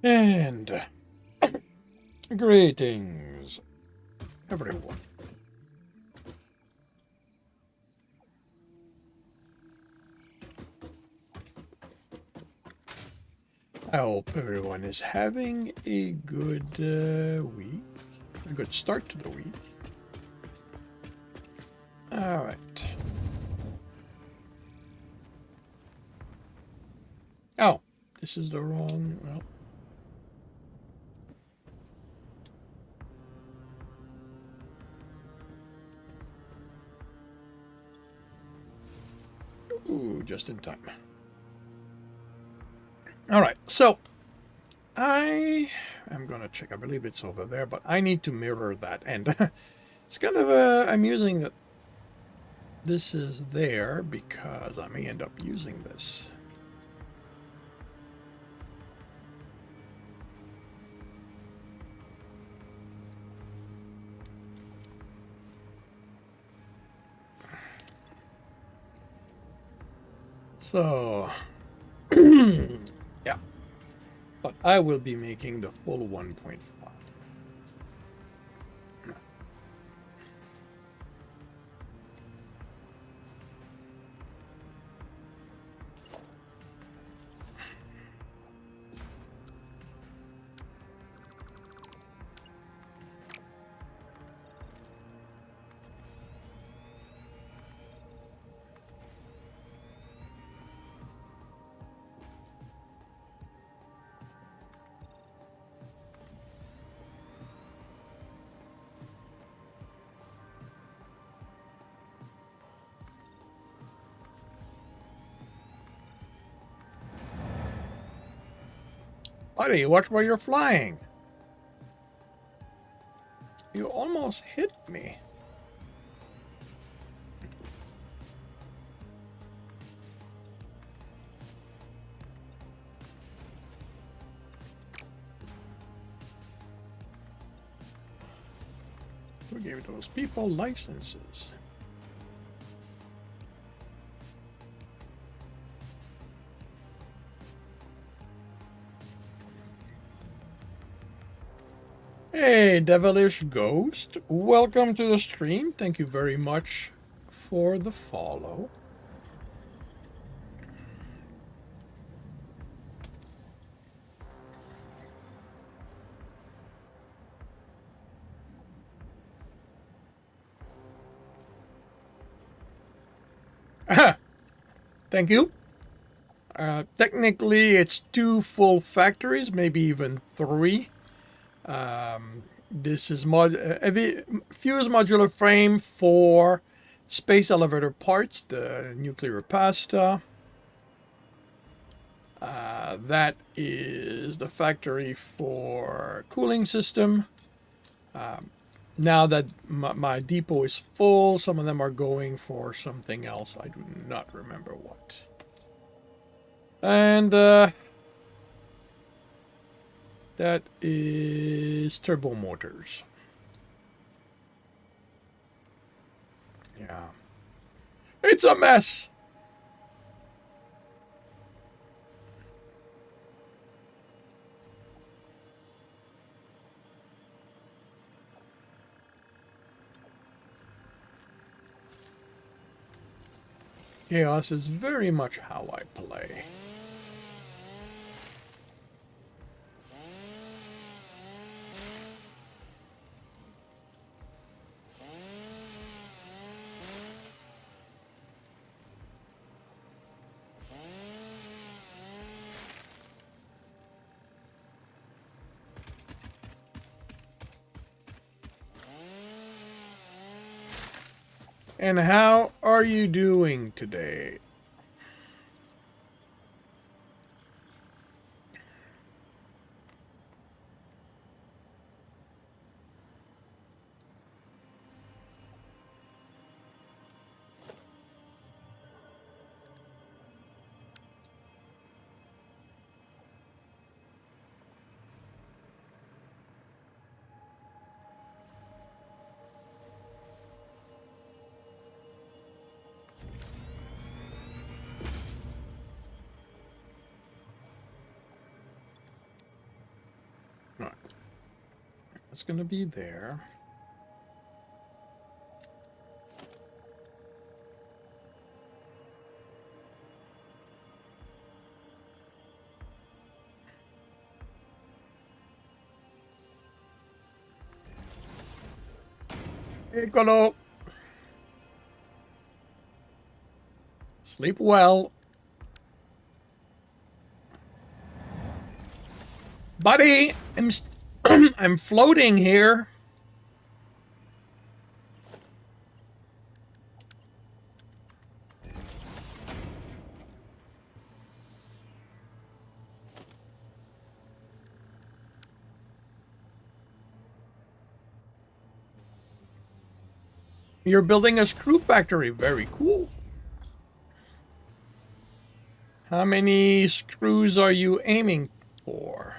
And greetings, everyone. I hope everyone is having a good week, a good start to the week. All right. Oh, this is the wrong. Well, ooh, just in time. All right, so I am gonna check. I believe it's over there, but I need to mirror that, and it's kind of amusing that this is there because I may end up using this. So, yeah, but I will be making the full 1.5. Buddy, watch where you're flying. You almost hit me. Who gave those people licenses? Hey, Devilish Ghost. Welcome to the stream. Thank you very much for the follow. Thank you. Technically, it's 2 full factories, maybe even 3. This is fuse modular frame for space elevator parts, the nuclear pasta. That is the factory for cooling system. Now that my depot is full, some of them are going for something else. I do not remember what. And that is turbo motors. Yeah. It's a mess. Chaos is very much how I play. And how are you doing today? That's going to be there. Piccolo. Sleep well. Buddy, I'm floating here. You're building a screw factory. Very cool. How many screws are you aiming for?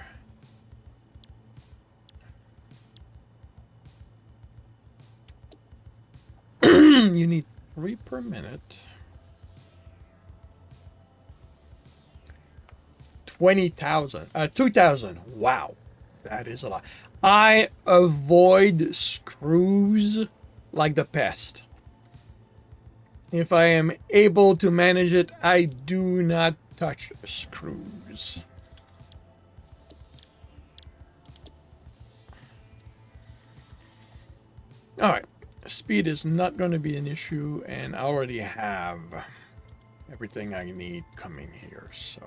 You need 3 per minute. 20,000. 2,000. Wow. That is a lot. I avoid screws like the pest. If I am able to manage it, I do not touch screws. All right. Speed is not going to be an issue, and I already have everything I need coming here, so...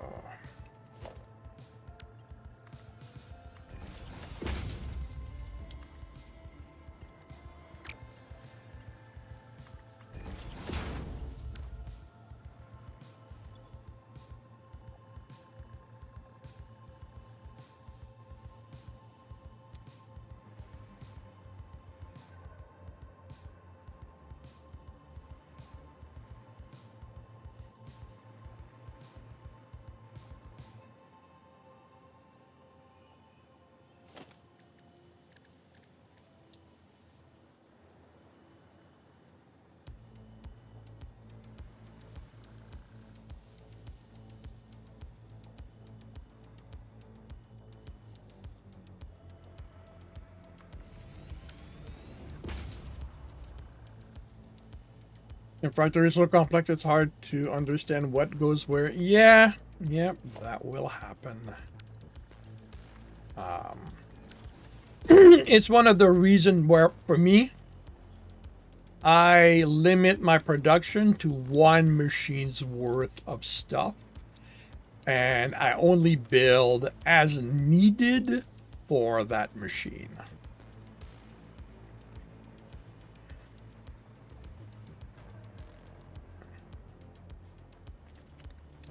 In fact, is so complex it's hard to understand what goes where. Yeah, that will happen. It's one of the reasons where, for me, I limit my production to 1 machine's worth of stuff. And I only build as needed for that machine.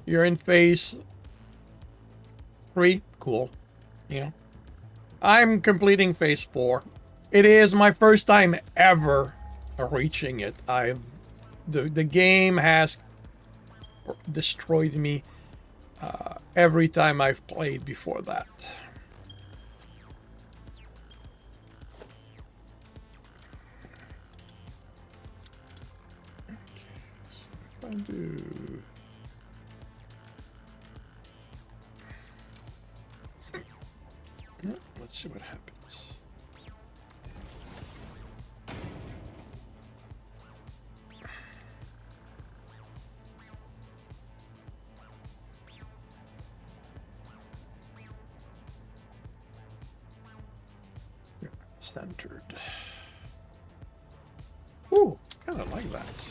You're in phase 3. Cool. Yeah. I'm completing phase 4. It is my first time ever reaching it. The game has destroyed me every time I've played before that. Okay, so if I do... Let's see what happens. Centered. Ooh, kind of like that.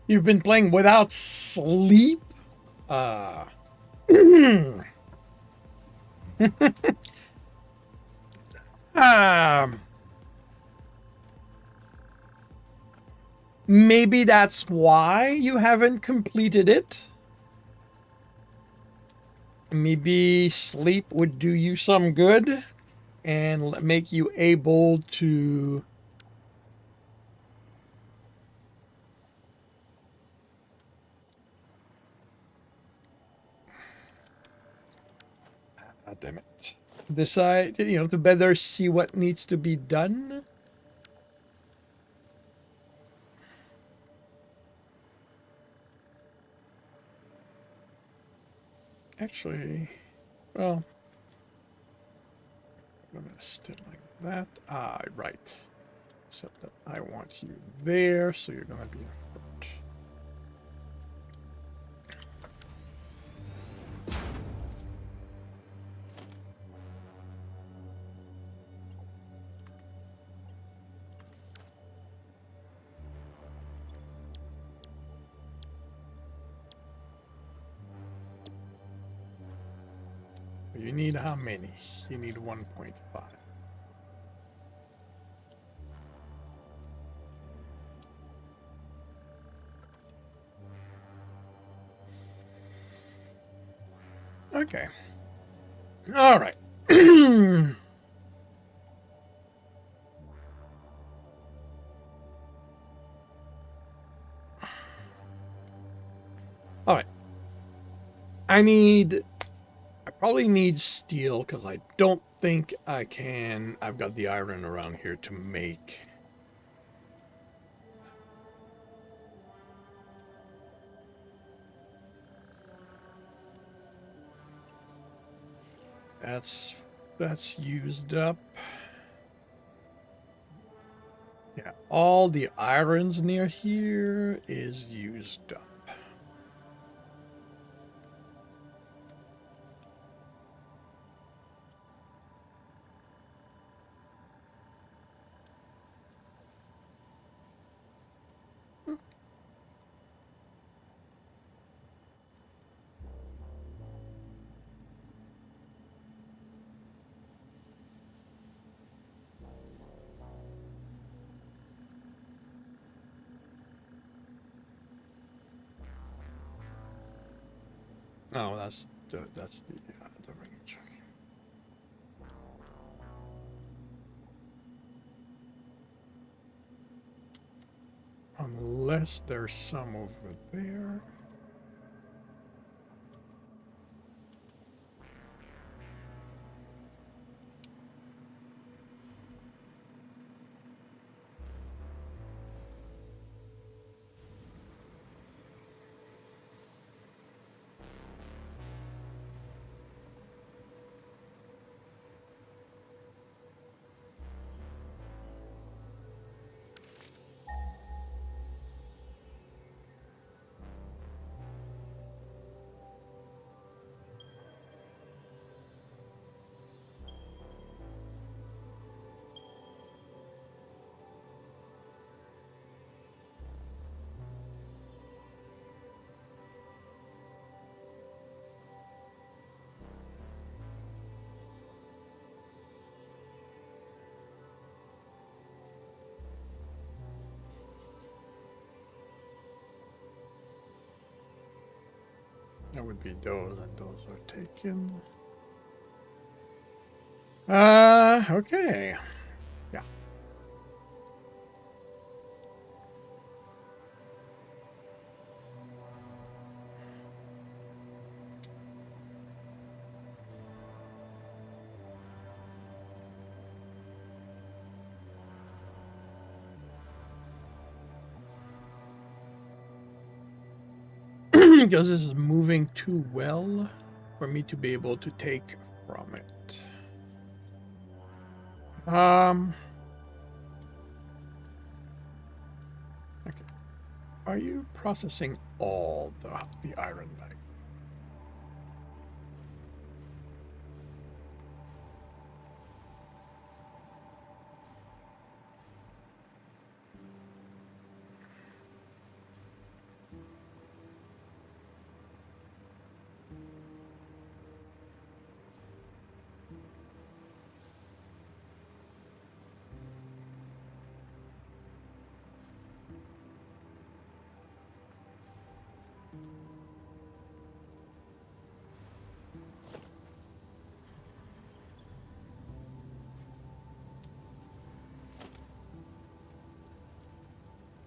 You've been playing without sleep? Maybe that's why you haven't completed it. Maybe sleep would do you some good and make you able to damn it. Decide, you know, to better see what needs to be done. Actually, well, I'm gonna still like that. Ah, right. Except that I want you there, so you're gonna be a foot. You need how many? You need 1.5. Okay. All right. All right. I probably need steel because I don't think I can. I've got the iron around here to make. That's used up. Yeah, all the irons near here is used up. Oh, that's the range. Unless there's some over there. That would be those, and those are taken. Okay. Yeah. Because this is moving too well for me to be able to take from it. Okay. Are you processing all the iron bag?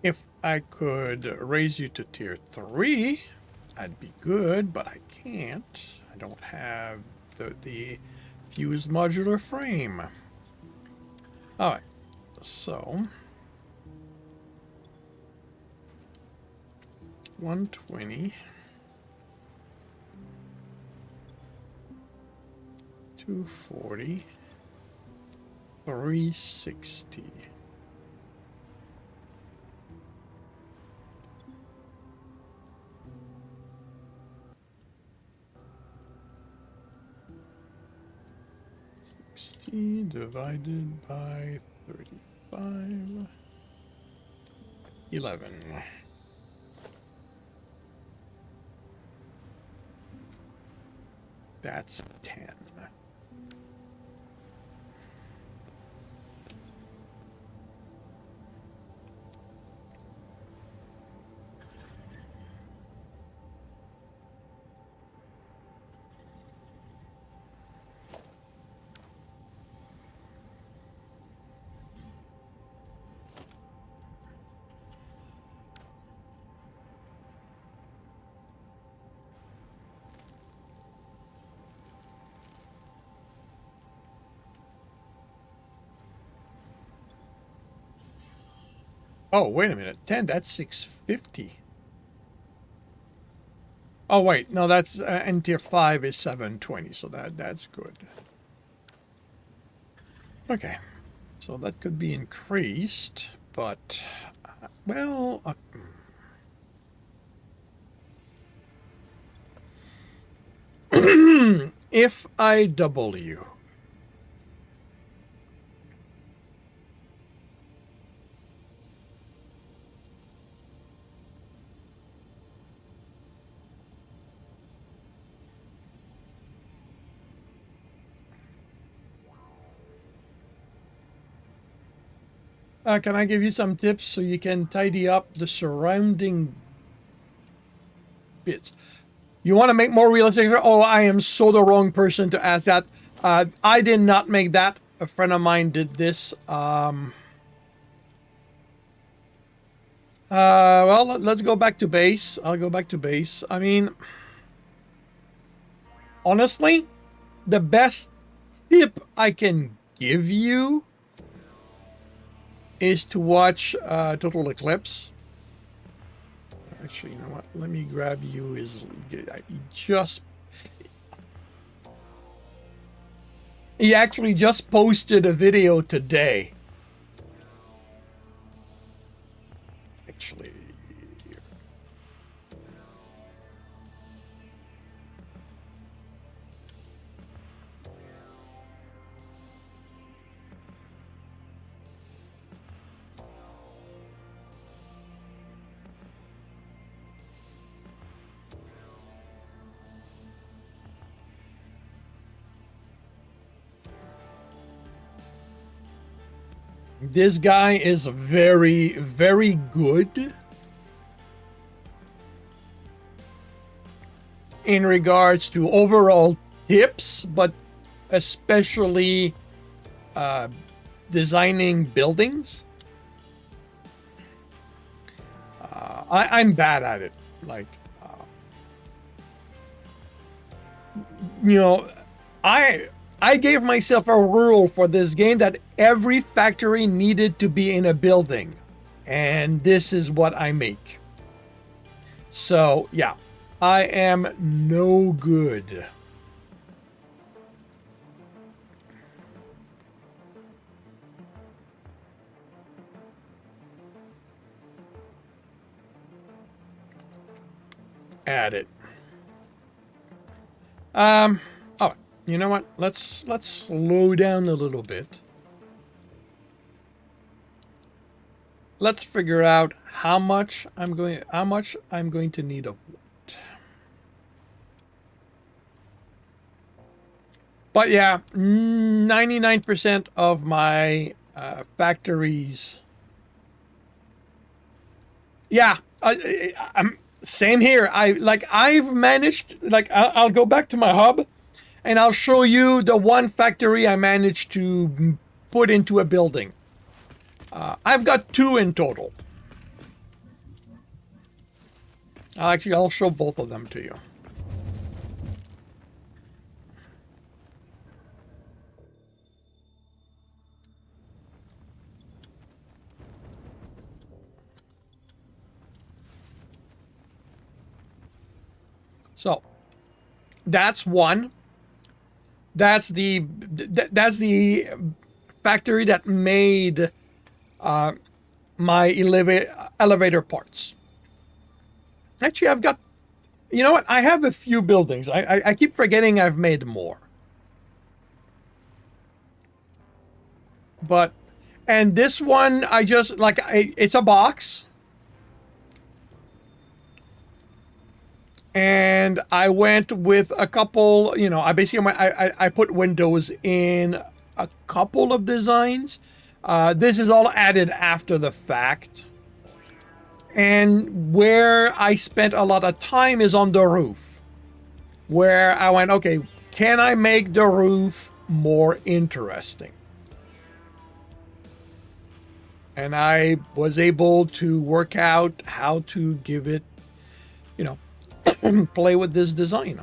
If I could raise you to tier 3, I'd be good, but I can't. I don't have the fused modular frame. All right, so 120, 240, 360. Divided by 35. 11. That's 10. Oh, wait a minute. 10, that's 650. Oh, wait. No, that's and tier 5 is 720, so that's good. Okay. So that could be increased, but well, if I double you, can I give you some tips so you can tidy up the surrounding bits? You want to make more realistic? Oh, I am so the wrong person to ask that. I did not make that. A friend of mine did this. Well, let's go back to base. I'll go back to base. I mean, honestly, the best tip I can give you is to watch Total Eclipse. Actually, you know what? Let me grab you. He actually just posted a video today. Actually, this guy is very, very good in regards to overall tips, but especially designing buildings. I'm bad at it. Like, you know, I gave myself a rule for this game that every factory needed to be in a building, and this is what I make. So yeah, I am no good. At it. Oh, you know what? Let's slow down a little bit. Let's figure out how much I'm going to need of what. But yeah, 99% of my factories. Yeah, I'm same here. I've managed. Like I'll go back to my hub, and I'll show you the one factory I managed to put into a building. I've got 2 in total. I'll show both of them to you. So that's one. That's the factory that made my elevator parts. Actually, I've got, you know what? I have a few buildings. I keep forgetting I've made more. But, and this one, I just, like, it's a box. And I went with a couple, you know, I basically, I put windows in a couple of designs. This is all added after the fact. And where I spent a lot of time is on the roof, where I went, okay, can I make the roof more interesting? And I was able to work out how to give it, you know, play with this design.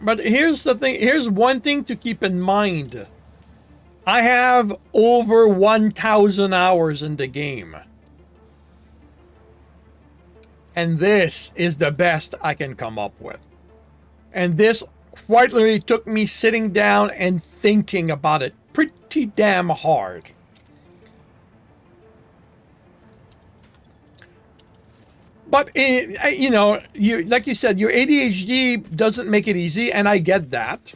But here's the thing. Here's one thing to keep in mind. I have over 1,000 hours in the game. And this is the best I can come up with. And this quite literally took me sitting down and thinking about it pretty damn hard. But you know, you, like you said, your ADHD doesn't make it easy, and I get that.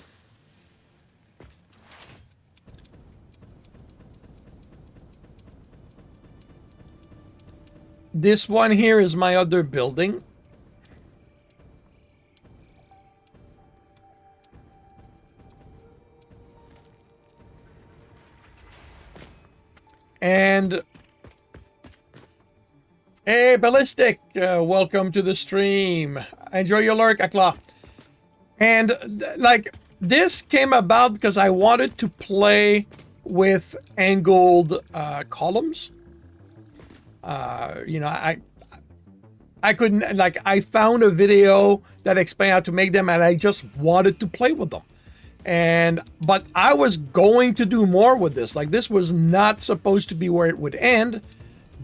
This one here is my other building. And hey, Ballistic, welcome to the stream. Enjoy your lurk, Akla. And like, this came about because I wanted to play with angled columns. You know, I couldn't, like, I found a video that explained how to make them, and I just wanted to play with them. And but I was going to do more with this. Like, this was not supposed to be where it would end,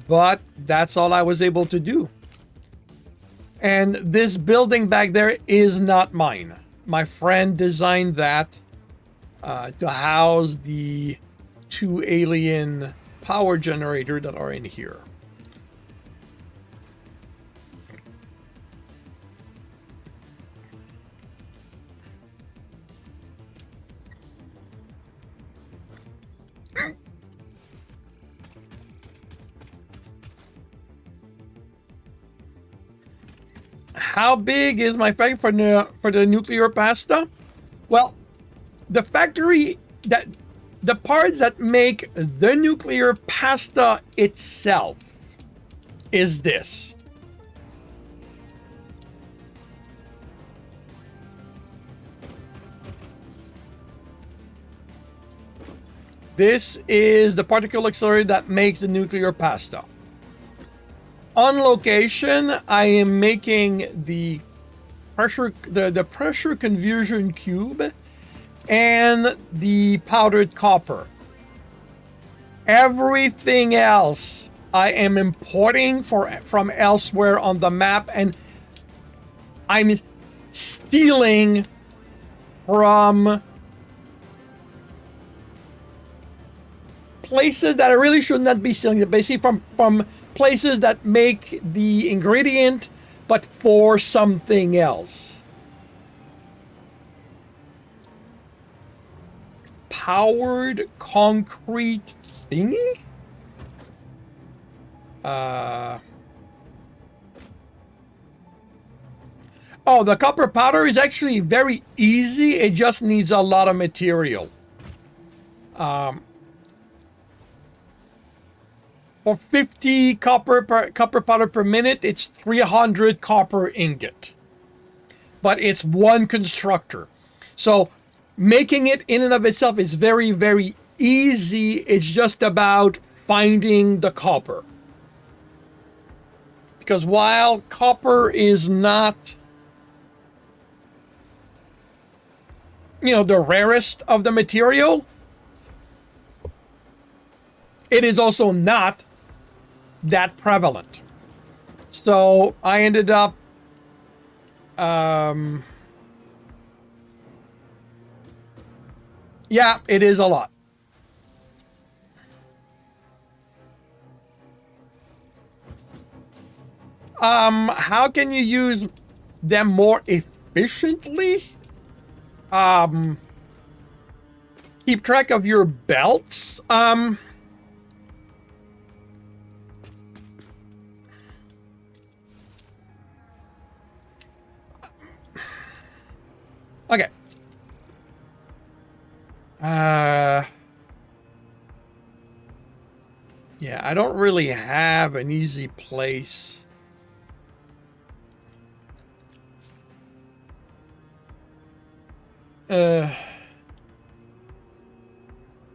but that's all I was able to do. And this building back there is not mine. My friend designed that to house the 2 alien power generator that are in here. How big is my factory for the nuclear pasta? Well, the factory that the parts that make the nuclear pasta itself is this. This is the particle accelerator that makes the nuclear pasta. On location, I am making the pressure conversion cube and the powdered copper. Everything else I am importing from elsewhere on the map, and I'm stealing from places that I really should not be stealing. Basically from places that make the ingredient, but for something else. Powered concrete thingy? Oh, the copper powder is actually very easy. It just needs a lot of material. For 50 copper powder per minute, it's 300 copper ingot. But it's one constructor. So making it in and of itself is very, very easy. It's just about finding the copper. Because while copper is not, the rarest of the material, it is also not that prevalent. So I ended up yeah, it is a lot. How can you use them more efficiently? Keep track of your belts. Okay. Yeah, I don't really have an easy place.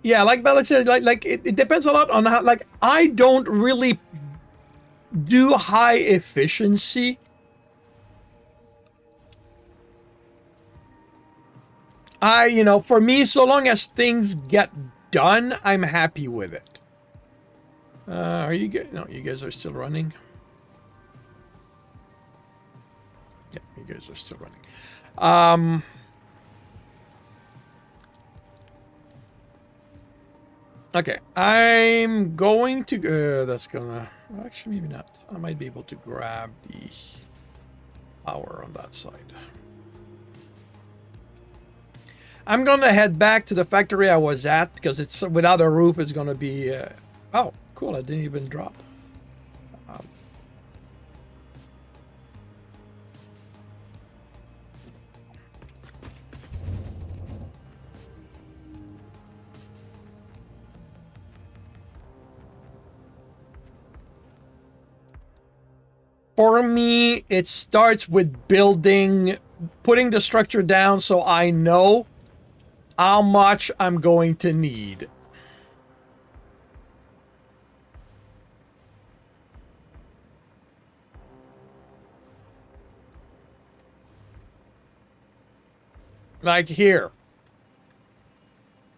Yeah, like Bella said, like it depends a lot on how. Like, I don't really do high efficiency. For me, so long as things get done, I'm happy with it. Are you guys? No, you guys are still running. Yeah, you guys are still running. Okay, I'm going to. That's gonna. Actually, maybe not. I might be able to grab the power on that side. I'm gonna head back to the factory I was at because it's without a roof. It's gonna be. Oh, cool! I didn't even drop. For me, it starts with putting the structure down so I know how much I'm going to need. Like here.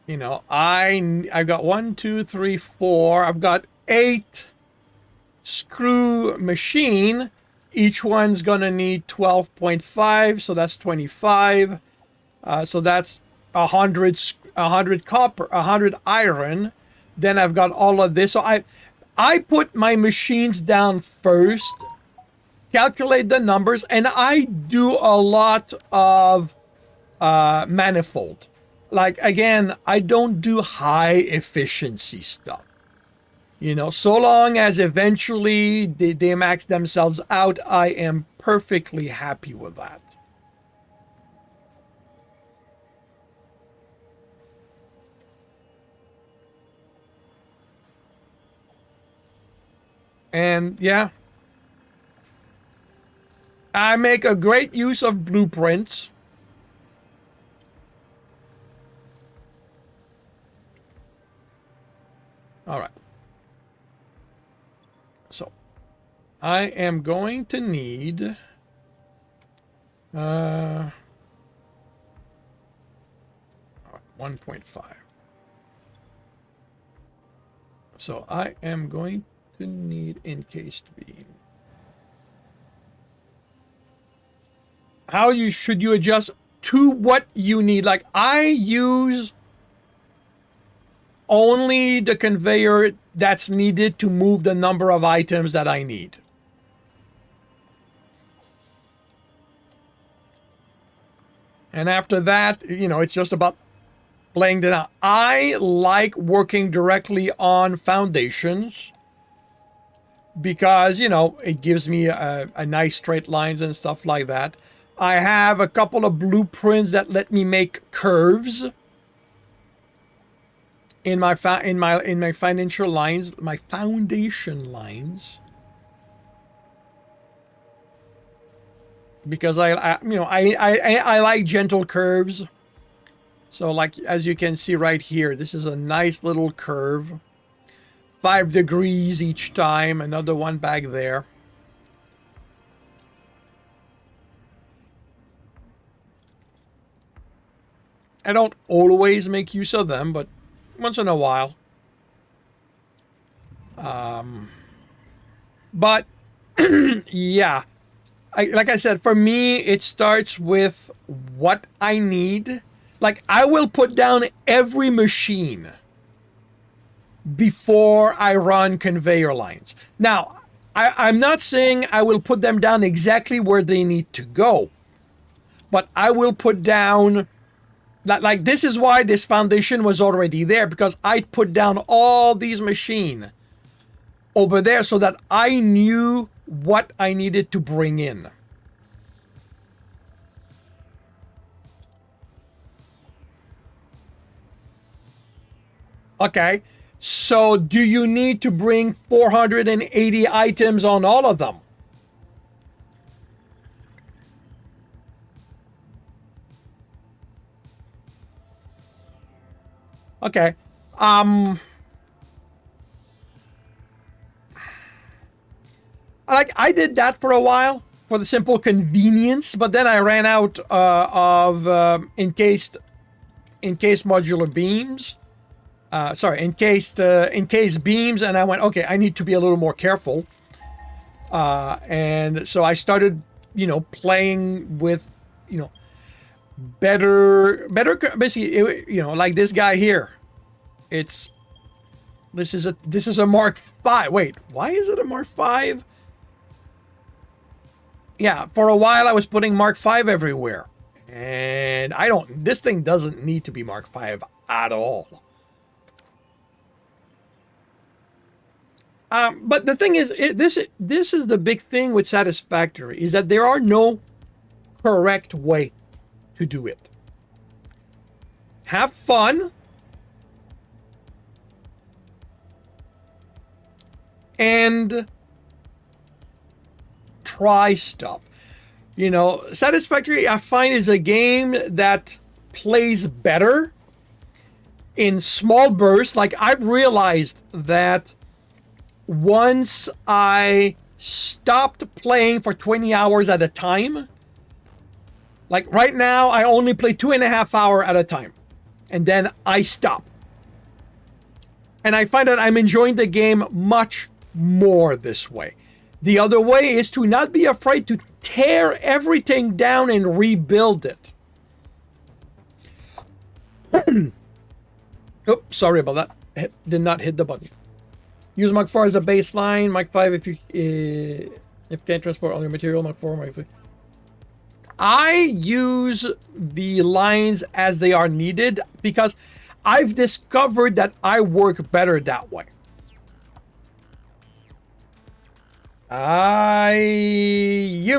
I've got 1, 2, 3, 4. I've got 8 screw machine. Each one's gonna need 12.5, so that's 25. So that's 100 copper, 100 iron. Then I've got all of this. So I put my machines down first, calculate the numbers, and I do a lot of manifold. Like, again, I don't do high efficiency stuff. So long as eventually they max themselves out, I am perfectly happy with that. And yeah, I make a great use of blueprints. All right. So I am going to need 1.5. So I am going to need encased beam. How should you adjust to what you need? Like, I use only the conveyor that's needed to move the number of items that I need. And after that, it's just about playing it out. I like working directly on foundations because, it gives me a nice straight lines and stuff like that. I have a couple of blueprints that let me make curves in my financial lines, my foundation lines, because I like gentle curves. So, like, as you can see right here, this is a nice little curve, 5 degrees each time. Another one back there. I don't always make use of them, but once in a while. But yeah, like I said, for me, it starts with what I need. Like, I will put down every machine before I run conveyor lines. Now, I'm not saying I will put them down exactly where they need to go, but I will put down, like this is why this foundation was already there, because I put down all these machines over there so that I knew what I needed to bring in. Okay, so do you need to bring 480 items on all of them? Okay. Um, like I did that for a while for the simple convenience, but then I ran out of encased modular beams. Sorry, encased beams, and I went, okay, I need to be a little more careful. And so I started, playing with, basically, like this guy here. This is a Mark 5. Wait, why is it a Mark 5? Yeah, for a while I was putting Mark 5 everywhere. And this thing doesn't need to be Mark 5 at all. But the thing is, this is the big thing with Satisfactory, is that there are no correct way to do it. Have fun. And try stuff. Satisfactory, I find, is a game that plays better in small bursts. Like, I've realized that once I stopped playing for 20 hours at a time, like right now, I only play 2.5 hours at a time, and then I stop. And I find that I'm enjoying the game much more this way. The other way is to not be afraid to tear everything down and rebuild it. Oops, sorry about that. Did not hit the button. Use Mach 4 as a baseline. Mach 5 if you can't transport all your material. Mach 4, Mach 3. I use the lines as they are needed because I've discovered that I work better that way. You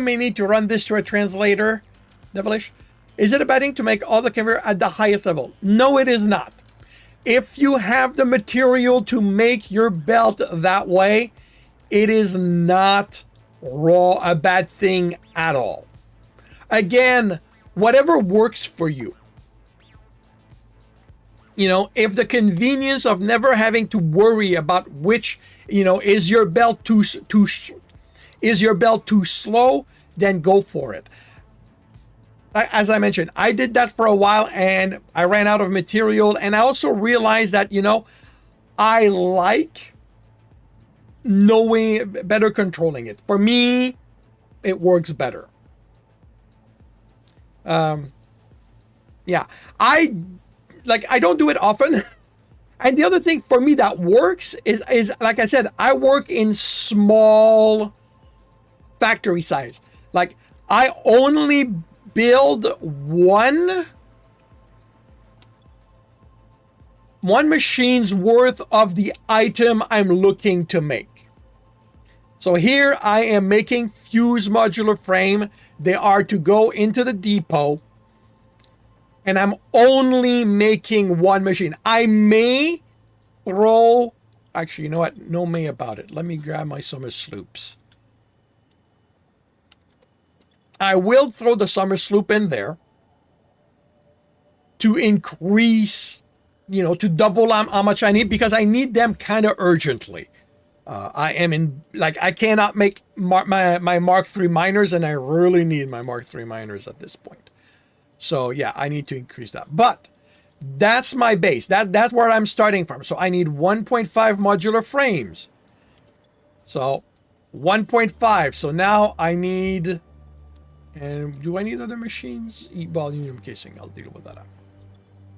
may need to run this to a translator, Devilish. Is it a bad thing to make all the conveyor at the highest level? No, it is not. If you have the material to make your belt that way, it is not a bad thing at all. Again, whatever works for you. If the convenience of never having to worry about which, is your belt too slow, then go for it. As I mentioned, I did that for a while and I ran out of material, and I also realized that, I like knowing better, controlling it. For me, it works better. Yeah, I don't do it often. And the other thing for me that works is like I said, I work in small factory size. Like, I only build one machine's worth of the item I'm looking to make. So here I am making fuse modular frame. They are to go into the depot. And I'm only making one machine. I may throw... Actually, you know what? No may about it. Let me grab my summer sloops. I will throw the summer sloop in there to increase, to double how much I need, because I need them kind of urgently. I cannot make my Mark III miners, and I really need my Mark III miners at this point. So yeah, I need to increase that. But That's my base. That's where I'm starting from. So I need 1.5 modular frames. So 1.5. So now I need, and do I need other machines? Well, aluminum casing. I'll deal with that up.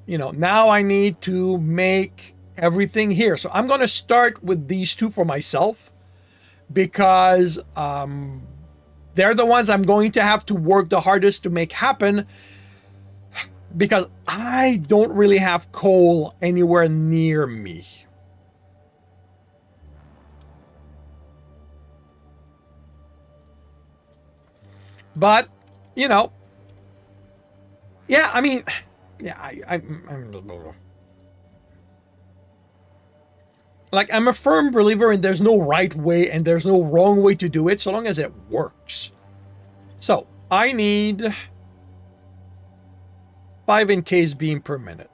You know, now I need to make everything here. So I'm going to start with these two for myself because they're the ones I'm going to have to work the hardest to make happen, because I don't really have coal anywhere near me. But, you know, yeah, I mean, yeah, I'm a firm believer in there's no right way and there's no wrong way to do it so long as it works. So I need 5 encased beam per minute.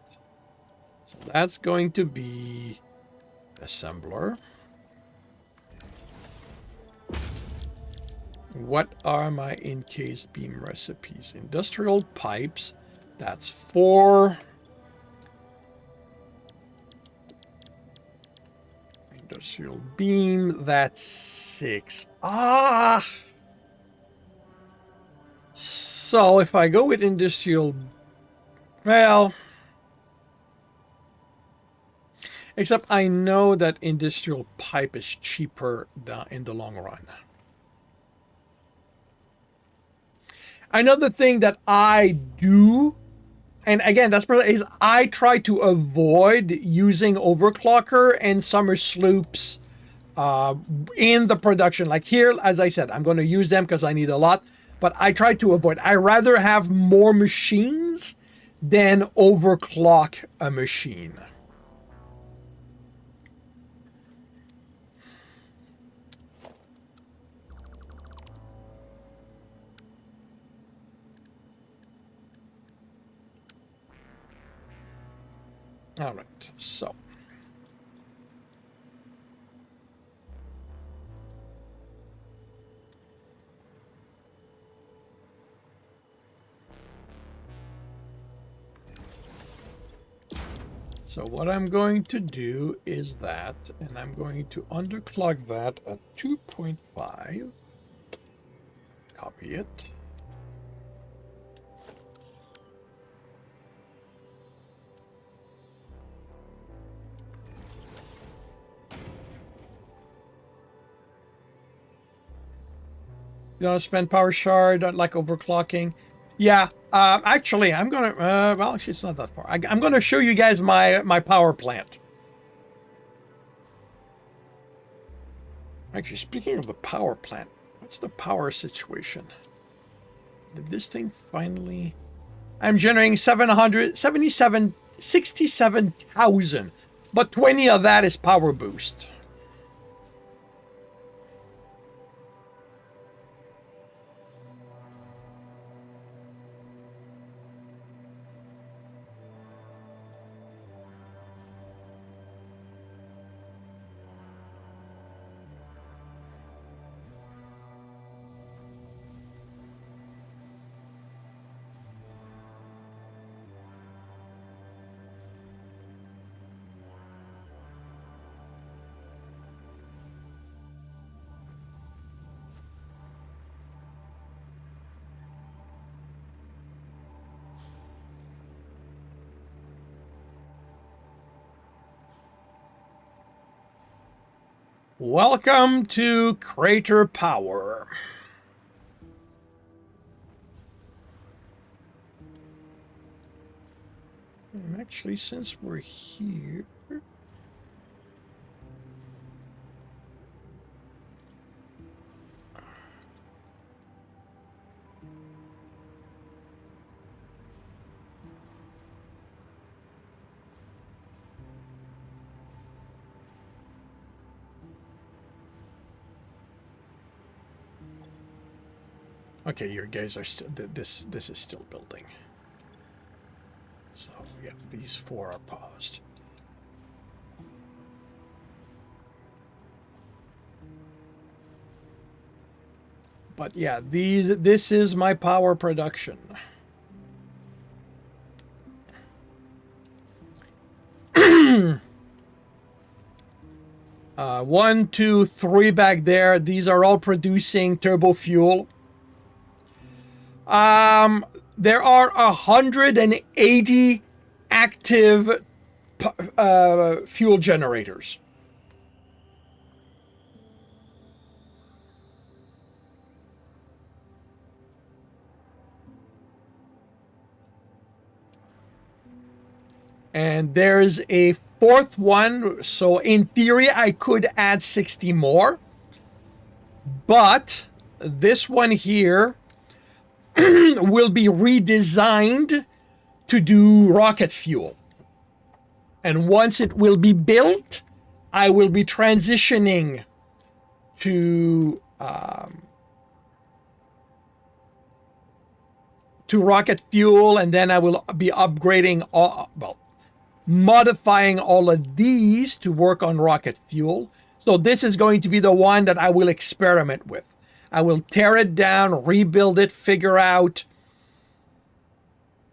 So that's going to be assembler. What are my encased beam recipes? Industrial pipes, that's 4. Industrial beam, that's 6. Ah! So if I go with industrial, well, except I know that industrial pipe is cheaper in the long run. Another thing that I do, and again, that's part is I try to avoid using overclocker and summer sloops in the production. Like here, as I said, I'm going to use them because I need a lot, but I try to avoid. I rather have more machines than overclock a machine. All right, so. So what I'm going to do is that, and I'm going to underclock that at 2.5. Copy it. You know, spend power shard, don't like overclocking. Yeah, actually, I'm gonna. Well, actually, it's not that far. I'm gonna show you guys my power plant. Actually, speaking of the power plant, what's the power situation? Did this thing finally? I'm generating 67,000, but 20 of that is power boost. Welcome to Crater Power. And actually, since we're here, okay, your guys are still. This is still building. So yeah, these 4 are paused. But yeah, this is my power production. 1, 2, 3 back there. These are all producing turbo fuel. There are 180 active fuel generators. And there's a fourth one. So in theory, I could add 60 more. But this one here will be redesigned to do rocket fuel. And once it will be built, I will be transitioning to rocket fuel, and then I will be upgrading modifying all of these to work on rocket fuel. So this is going to be the one that I will experiment with. I will tear it down, rebuild it, figure out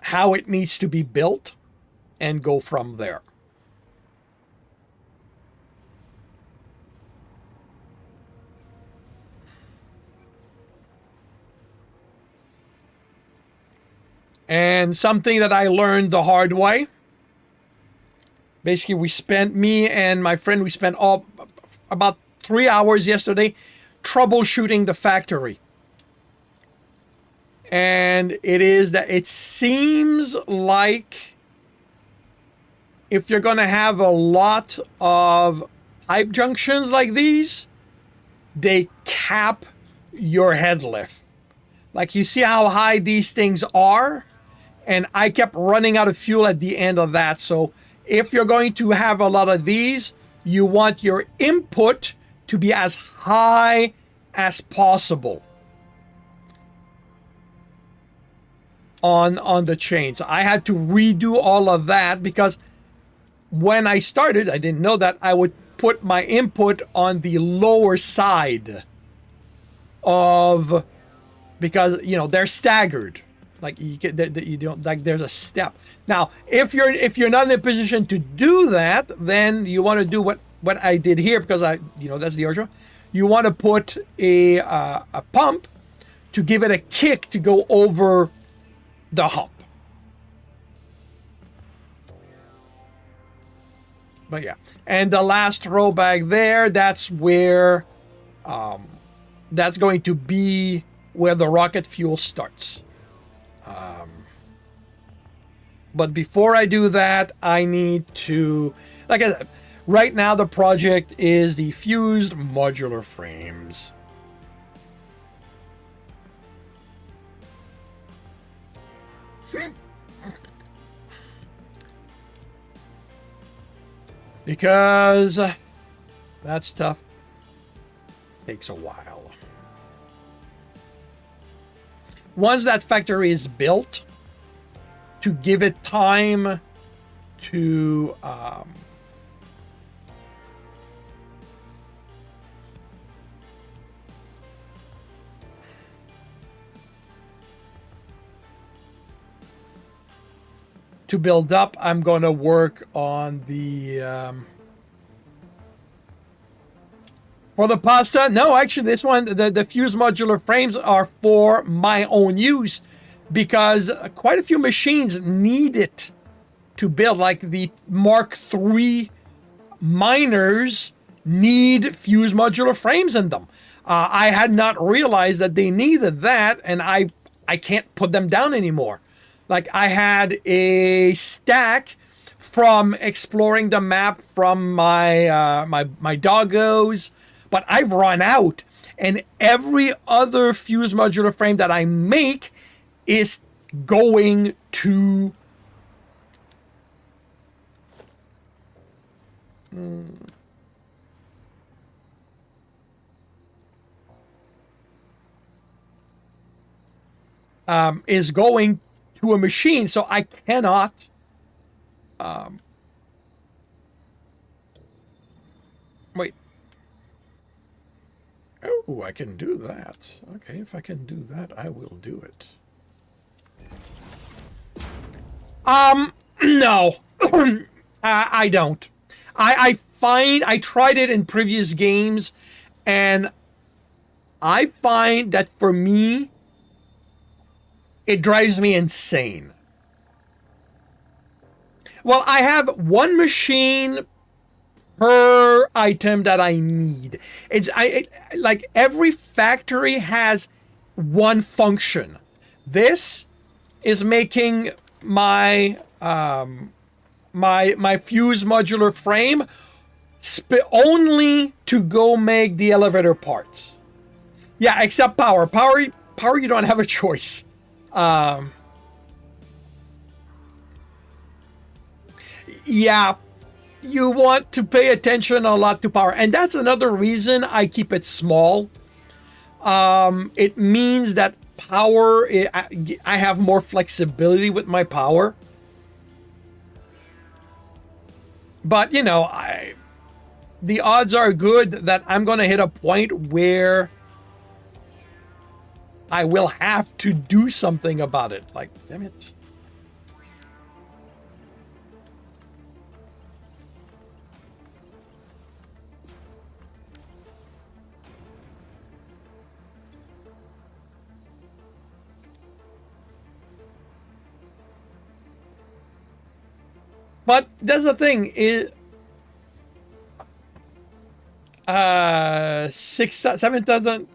how it needs to be built, and go from there. And something that I learned the hard way. Basically, me and my friend, we spent about 3 hours yesterday troubleshooting the factory. And it is that it seems like if you're going to have a lot of pipe junctions like these, they cap your head lift. Like, you see how high these things are? And I kept running out of fuel at the end of that. So if you're going to have a lot of these, you want your input to be as high as possible on the chain. So I had to redo all of that because when I started, I didn't know that I would put my input on the lower side of, because they're staggered. Like you don't, like there's a step. Now, if you're not in a position to do that, then you want to do what I did here, because that's the original. You want to put a pump to give it a kick to go over the hump. But yeah, and the last row back there, that's where that's going to be where the rocket fuel starts. But before I do that, I need to, like I said, right now the project is the fused modular frames. Because that stuff takes a while. Once that factory is built, to give it time to build up, I'm going to work on the for the pasta. No, actually, this one, the fused modular frames are for my own use, because quite a few machines need it to build. Like the Mark III miners need fused modular frames in them. I had not realized that they needed that, and I can't put them down anymore. Like, I had a stack from exploring the map from my my doggos, but I've run out, and every other fused modular frame that I make is going to is going to a machine, so I cannot wait. Oh, I can do that. Okay, if I can do that, I will do it. No. I don't. I tried it in previous games, and I find that for me, it drives me insane. Well, I have one machine per item that I need. Like every factory has one function. This is making my my fuse modular frame only to go make the elevator parts. Yeah, except power. Power, you don't have a choice. Yeah, you want to pay attention a lot to power, and that's another reason I keep it small. It means that power, I have more flexibility with my power. But you know, the odds are good that I'm going to hit a point where I will have to do something about it. Like, damn it. But that's the thing is, 7,000.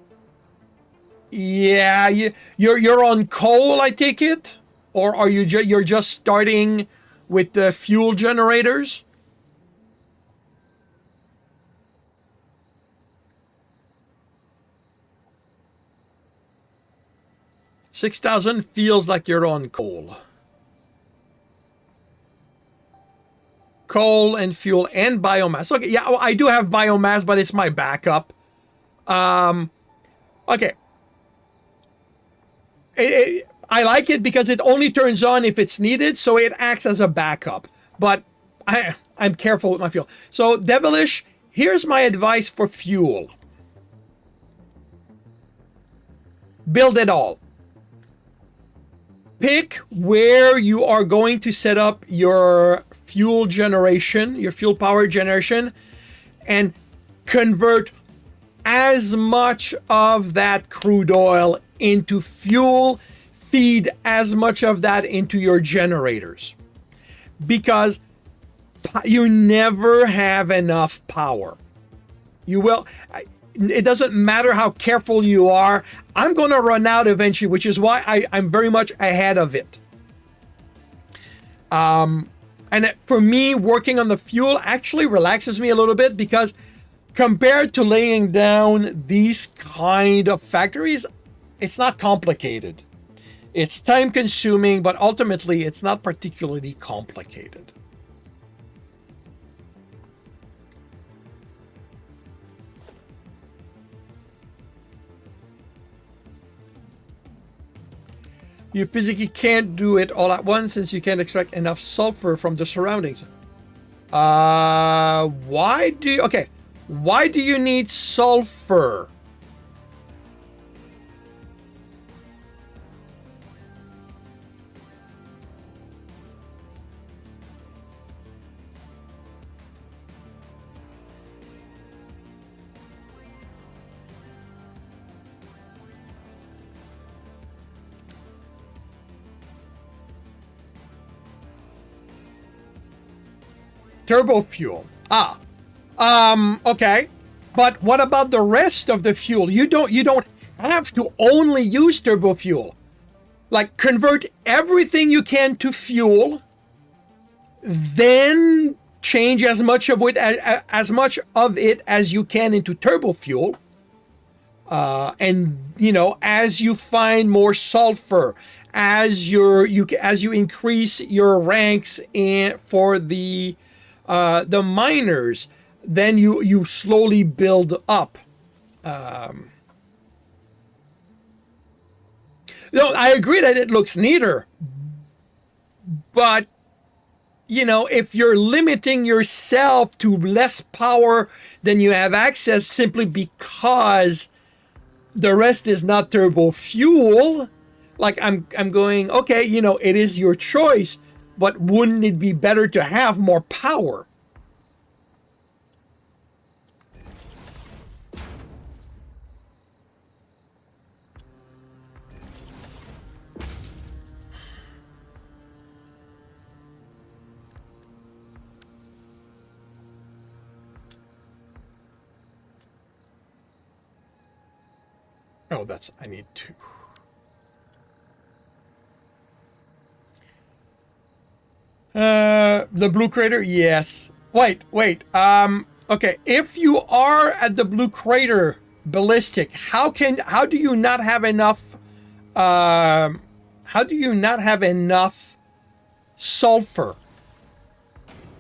Yeah, you're on coal, I take it, or are you're just starting with the fuel generators? 6,000 feels like you're on coal. Coal and fuel and biomass. Okay, yeah, I do have biomass, but it's my backup. Okay. I like it because it only turns on if it's needed, so it acts as a backup. But I'm careful with my fuel. So, Devilish, here's my advice for fuel. Build it all. Pick where you are going to set up your fuel generation, your fuel power generation, and convert as much of that crude oil into fuel. Feed as much of that into your generators, because you never have enough power. You will. It doesn't matter how careful you are. I'm going to run out eventually, which is why I'm very much ahead of it. And for me, working on the fuel actually relaxes me a little bit, because compared to laying down these kind of factories, it's not complicated. It's time consuming, but ultimately it's not particularly complicated. You physically can't do it all at once since you can't extract enough sulfur from the surroundings. Why do you need sulfur? Turbo fuel. Okay. But what about the rest of the fuel? You don't have to only use turbo fuel. Like, convert everything you can to fuel, then change as much of it as you can into turbo fuel. And you know, as you find more sulfur, as you increase your ranks for the miners, then you slowly build up. No, I agree that it looks neater, but you know, if you're limiting yourself to less power than you have access simply because the rest is not turbo fuel, like I'm going, okay, you know, it is your choice, but wouldn't it be better to have more power? no, that's, I need 2. The blue crater, yes. Wait. Okay, if you are at the blue crater ballistic, how do you not have enough? How do you not have enough sulfur?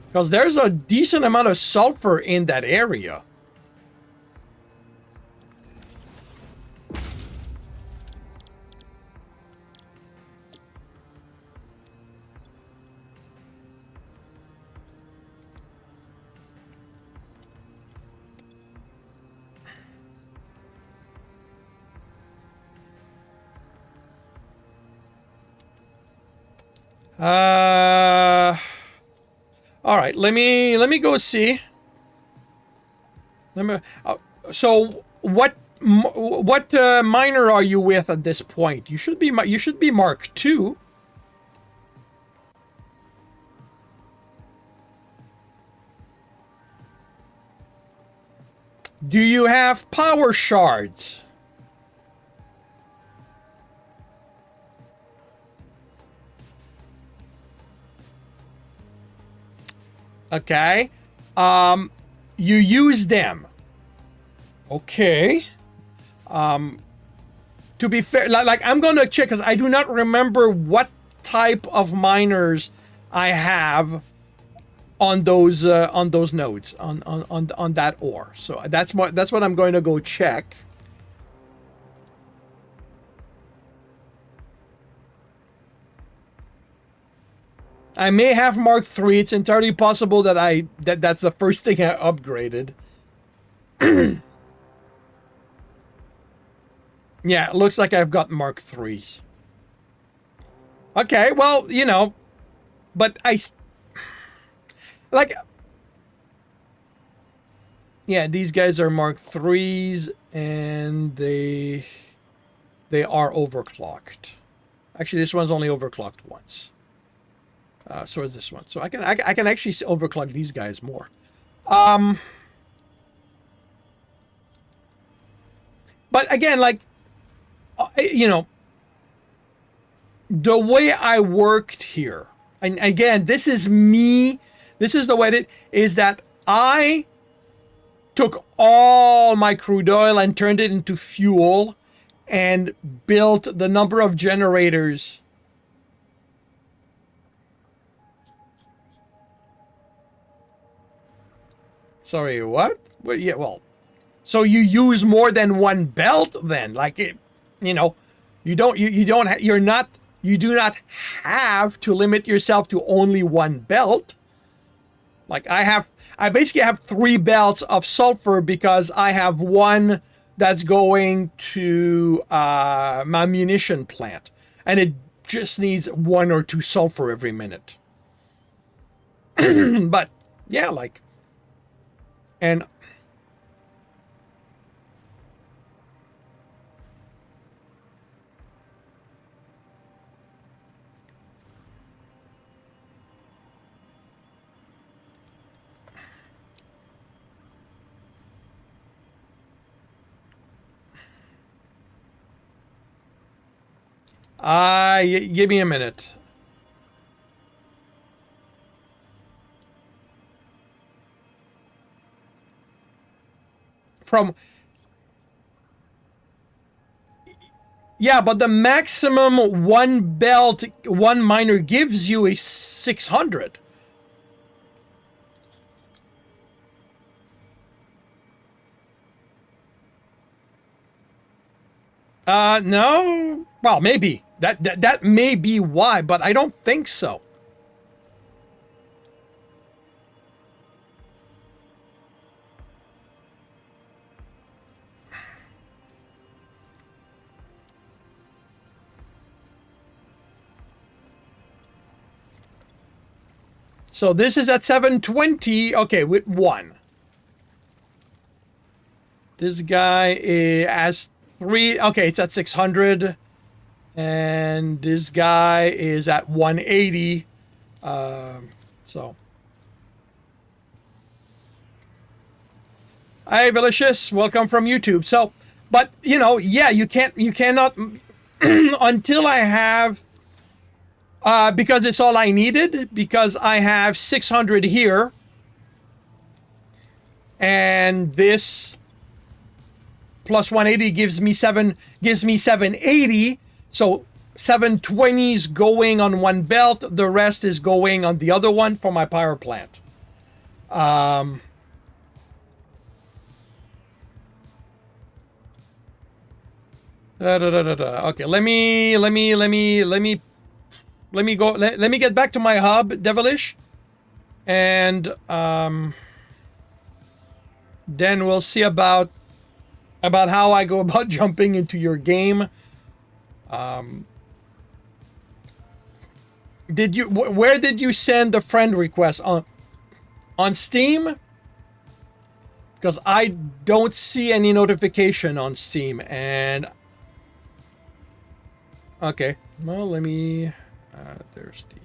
Because there's a decent amount of sulfur in that area. All right, let me go see. So what miner are you with at this point? You should be Mark II. Do you have power shards? Okay. You use them. Okay. To be fair, like I'm going to check because I do not remember what type of miners I have on those nodes on that ore. So that's what I'm going to go check. I may have Mark III. It's entirely possible that that's the first thing I upgraded. Yeah, it looks like I've got Mark IIIs. Okay, well, you know, but like, yeah, these guys are Mark IIIs and they are overclocked. Actually, this one's only overclocked once. So is this one. So I can actually overclock these guys more. But again, like, you know, the way I worked here, and again, this is me. This is the way it is, that I took all my crude oil and turned it into fuel and built the number of generators. Sorry, what? Well, yeah, well, so you use more than one belt then? Like, it, you know, you do not have to limit yourself to only one belt. Like I basically have 3 belts of sulfur because I have one that's going to my munition plant, and it just needs 1 or 2 sulfur every minute. But yeah, like, and give me a minute. Yeah, but the maximum one belt, one miner gives you is 600. No. Well, maybe. That may be why, but I don't think so. So this is at 720. Okay, with 1. This guy has 3. Okay, it's at 600. And this guy is at 180. So. Hi, Velicious. Welcome from YouTube. So, But you know, yeah, you cannot until I have because it's all I needed, because I have 600 here, and this plus 180 gives me 780. So 720 is going on one belt, the rest is going on the other one for my power plant. Okay, let me go. Let me get back to my hub, Devilish, and then we'll see about how I go about jumping into your game. Where did you send the friend request on Steam? Because I don't see any notification on Steam, and okay, well, let me. There's the.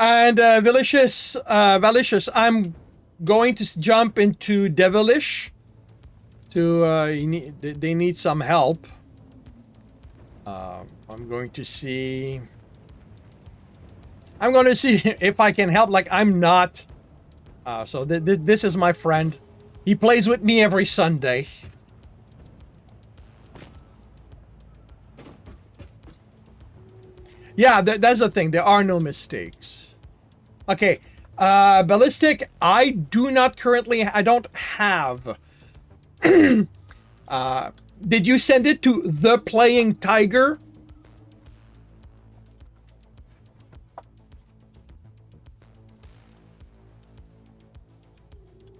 And Valicious, I'm going to jump into Devilish. They need some help. I'm going to see. I'm going to see if I can help. Like, I'm not. So this is my friend. He plays with me every Sunday. Yeah, that's the thing. There are no mistakes. Okay. Ballistic, I do not currently. I don't have. Did you send it to the Playing Tiger?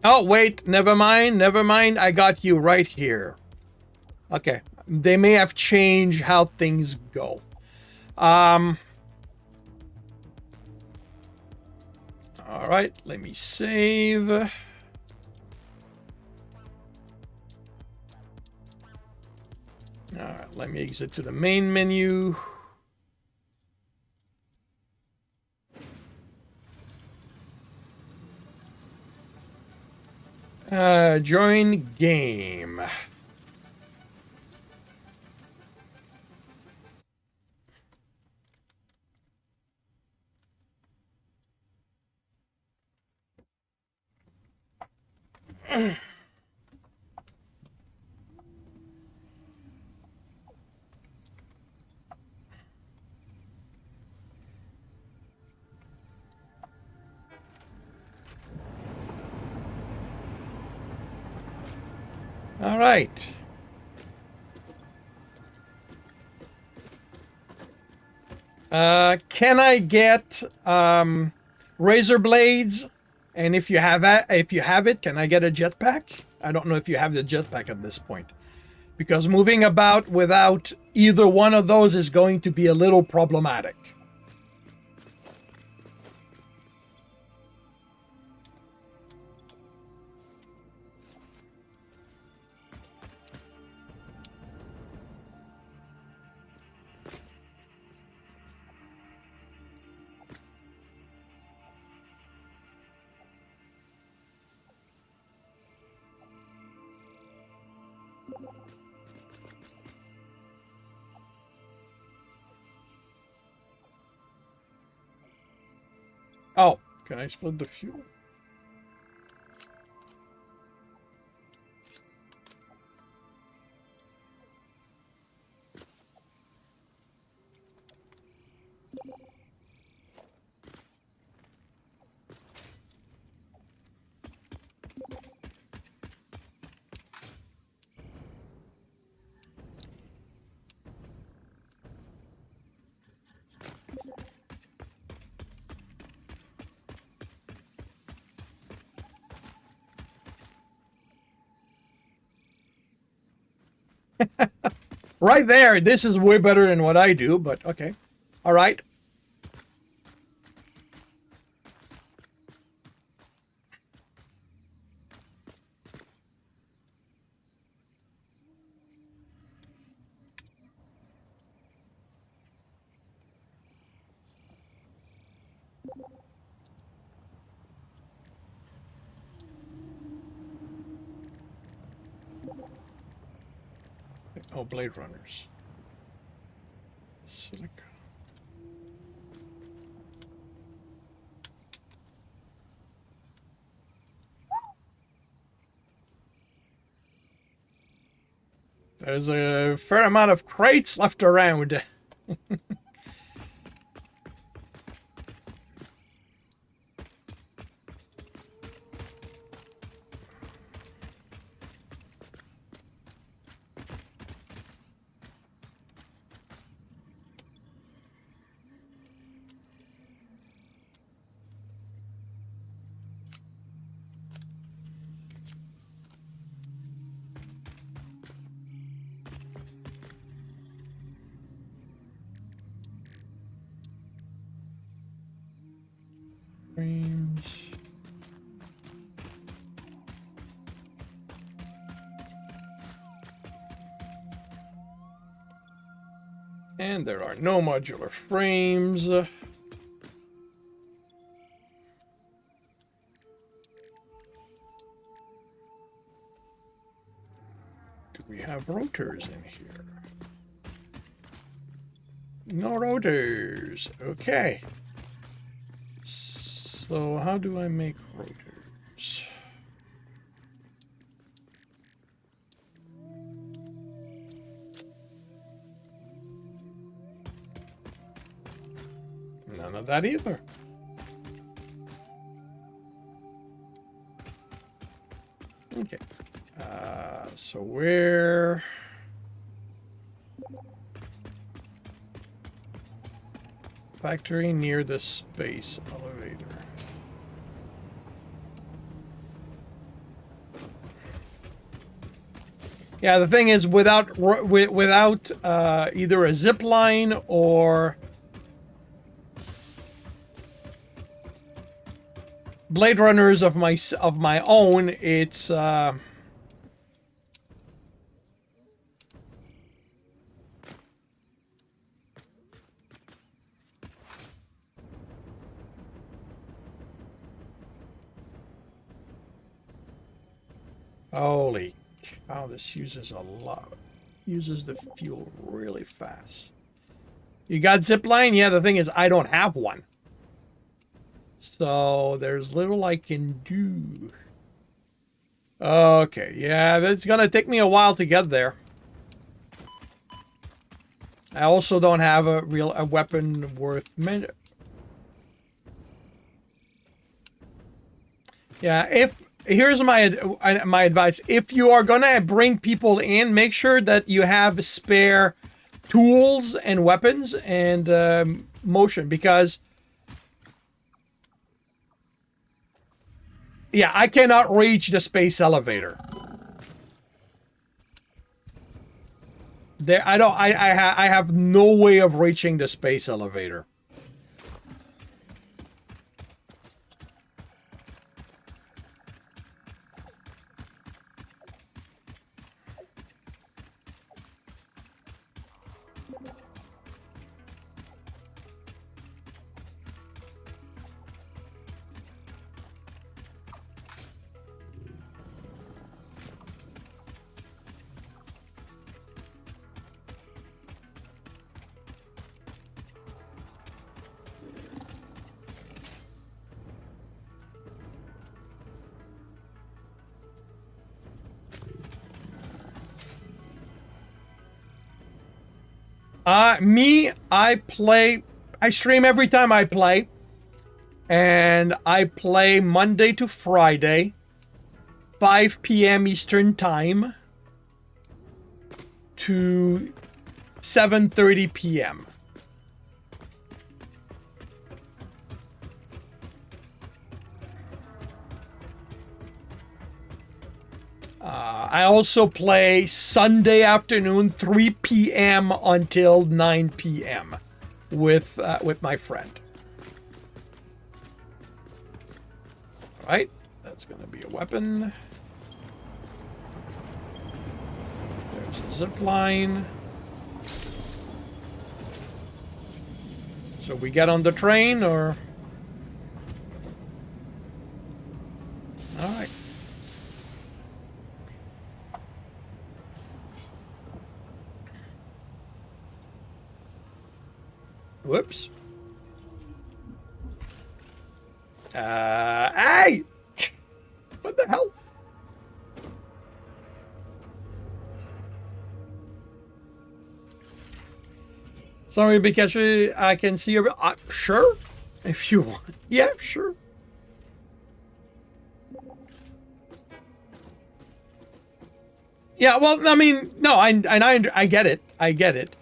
Oh, wait. Never mind. Never mind. I got you right here. Okay. They may have changed how things go. All right. Let me save. All right. Let me exit to the main menu. Join game. All right. Can I get razor blades? And if you have it, can I get a jetpack? I don't know if you have the jetpack at this point, because moving about without either one of those is going to be a little problematic. Oh, can I split the fuel? Right there. This is way better than what I do, but okay. All right. Oh, Blade Runners. Silica. There's a fair amount of crates left around. Frames. And there are no modular frames. Do we have rotors in here? No rotors. Okay. So how do I make rotors? None of that either. Okay. So where... Factory near the space elevator. Yeah, the thing is, without either a zip line or Blade Runners of my own, it's holy cow, this uses a lot. Uses the fuel really fast. You got zipline? Yeah, the thing is, I don't have one. So there's little I can do. Okay, yeah, that's gonna take me a while to get there. I also don't have a weapon worth minute. Yeah, here's my advice. If you are gonna bring people in, make sure that you have spare tools and weapons and motion, because yeah, I cannot reach the space elevator. There, I have no way of reaching the space elevator. I stream every time I play, and I play Monday to Friday, 5 p.m. Eastern Time to 7:30 p.m. I also play Sunday afternoon, 3 p.m. until 9 p.m. with my friend. All right, that's going to be a weapon. There's a zip line. So we get on the train, or... All right. Whoops. Hey! What the hell? Sorry, because I can see your... sure, if you want. Yeah, sure. Yeah, well, I mean, no, I get it. I get it.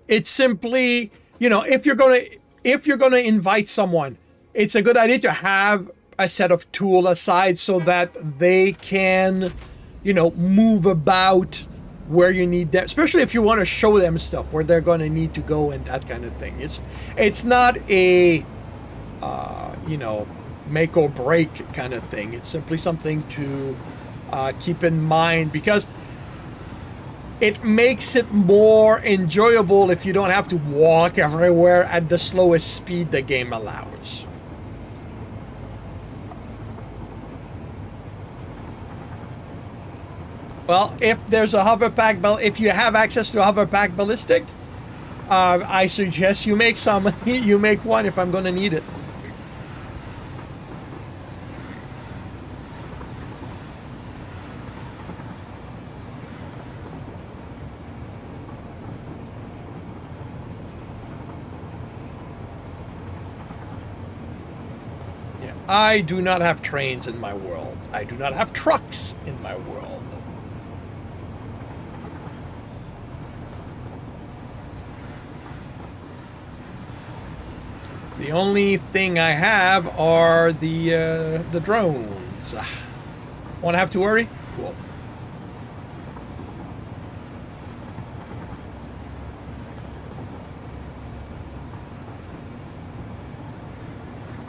It's simply, if you're gonna invite someone, it's a good idea to have a set of tool aside so that they can, move about where you need them, especially if you want to show them stuff where they're going to need to go and that kind of thing. It's not a make or break kind of thing. It's simply something to keep in mind, because it makes it more enjoyable if you don't have to walk everywhere at the slowest speed the game allows. Well, if there's a hover pack, if you have access to a hover pack ballistic, I suggest you make some. You make one if I'm going to need it. Yeah, I do not have trains in my world. I do not have trucks in my world. The only thing I have are the drones. Won't have to worry? Cool.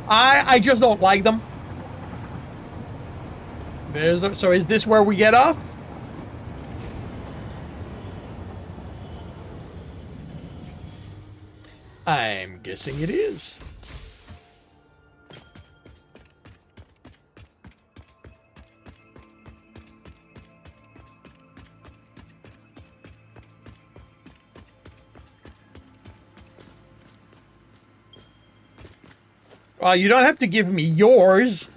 I just don't like them. So is this where we get off? I'm guessing it is. Well, you don't have to give me yours.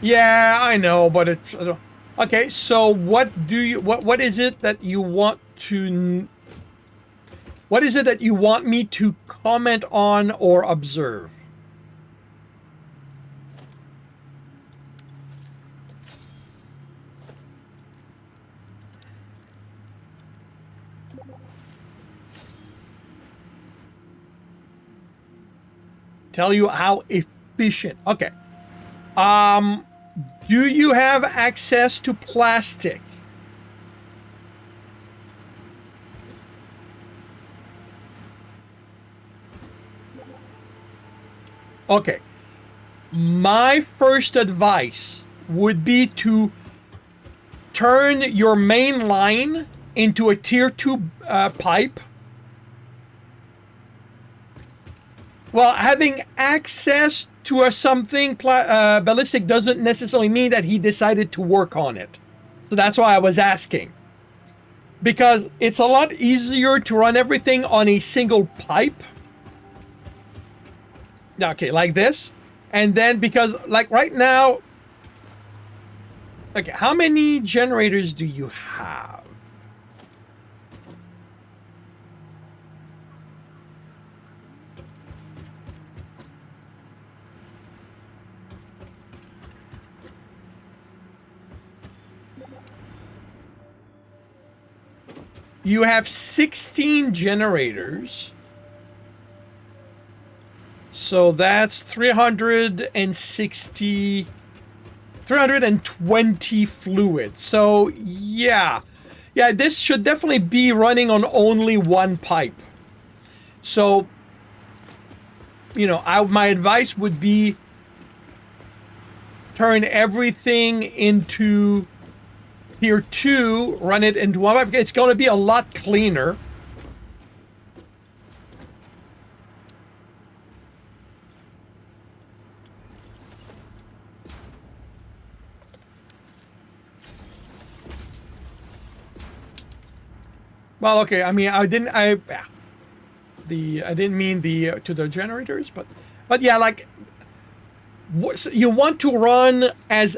Yeah, I know, but it's okay. So, what is it that you want to? What is it that you want me to comment on or observe? Tell you how efficient. Okay. Do you have access to plastic? Okay. My first advice would be to turn your main line into a tier 2 pipe. Well, having access to something ballistic doesn't necessarily mean that he decided to work on it. So that's why I was asking. Because it's a lot easier to run everything on a single pipe. Okay, like this. And then because, like right now... Okay, how many generators do you have? You have 16 generators. So that's 320 fluid. So yeah, this should definitely be running on only one pipe. So, my advice would be turn everything into tier 2, run it into one. It's going to be a lot cleaner. Well, okay. I mean, I didn't mean the to the generators, but yeah, like you want to run as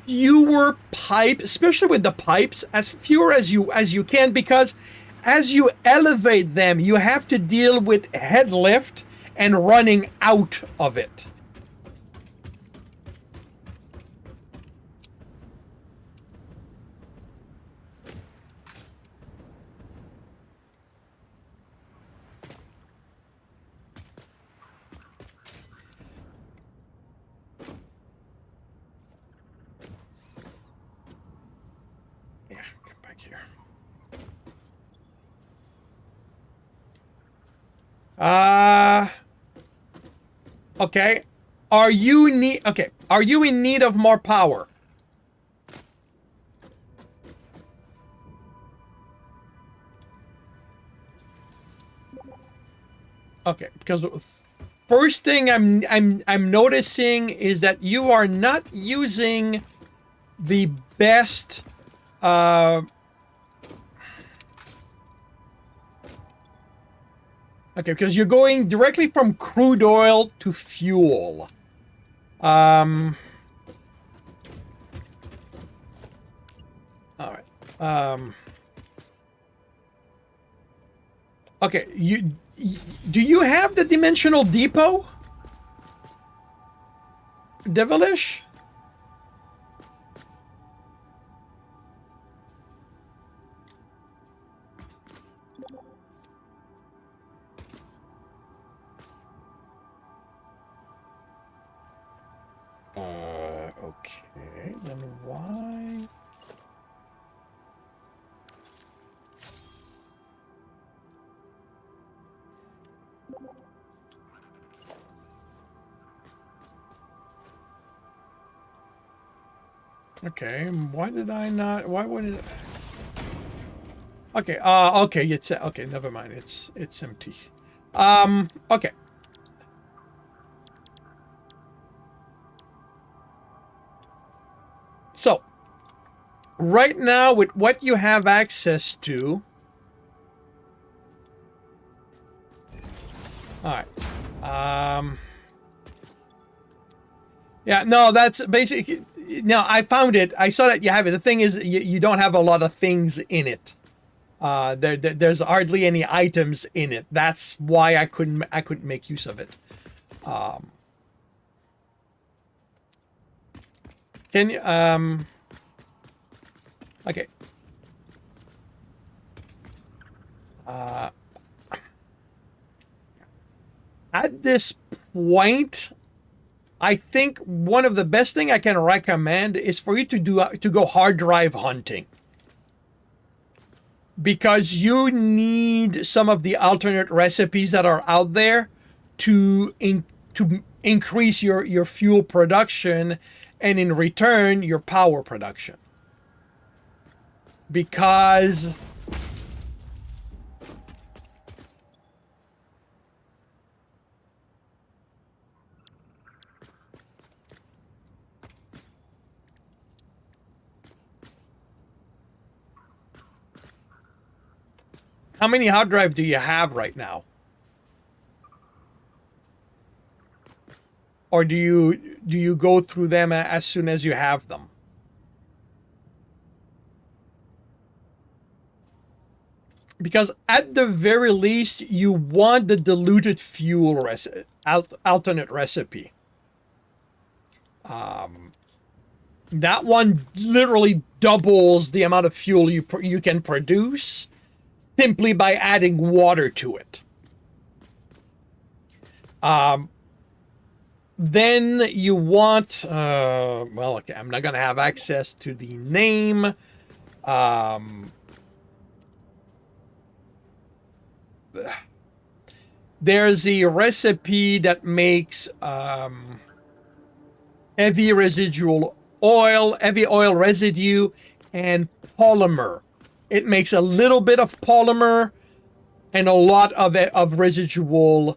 fewer pipes, especially with the pipes, as fewer as you can, because as you elevate them, you have to deal with head lift and running out of it. Here. Okay. Are you in need of more power? Okay, because first thing I'm noticing is that you are not using the best okay, because you're going directly from crude oil to fuel. All right. Okay, do you have the dimensional depot? Devilish? Okay, then why? Okay, why did I not? Why would it? Okay, okay, it's okay. Never mind. It's empty. Okay. So, right now, with what you have access to, all right. Yeah, no, that's basically. No, I found it. I saw that you have it. The thing is, you don't have a lot of things in it. There's hardly any items in it. That's why I couldn't make use of it. Can you okay. At this point, I think one of the best thing I can recommend is for you to go hard drive hunting. Because you need some of the alternate recipes that are out there to increase your fuel production, and in return your power production. Because how many hard drive do you have right now? Or do you go through them as soon as you have them? Because at the very least, you want the diluted fuel alternate recipe. That one literally doubles the amount of fuel you can produce simply by adding water to it. Then you want, well, okay, I'm not going to have access to the name. There's a recipe that makes heavy oil residue and polymer. It makes a little bit of polymer and a lot of residual.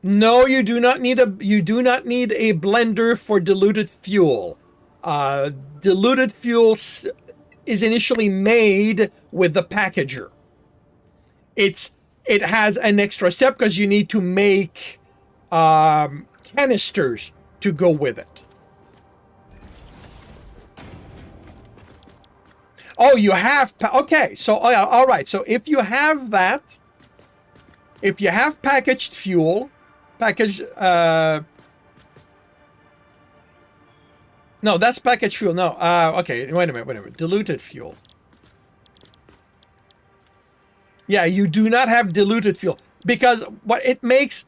No, you do not need a blender for diluted fuel. Diluted fuel is initially made with the packager. It has an extra step because you need to make canisters to go with it. Oh, you have okay. So all right. So if you have that, if you have packaged fuel, no, that's packaged fuel. No, okay. Wait a minute. Diluted fuel. Yeah, you do not have diluted fuel because what it makes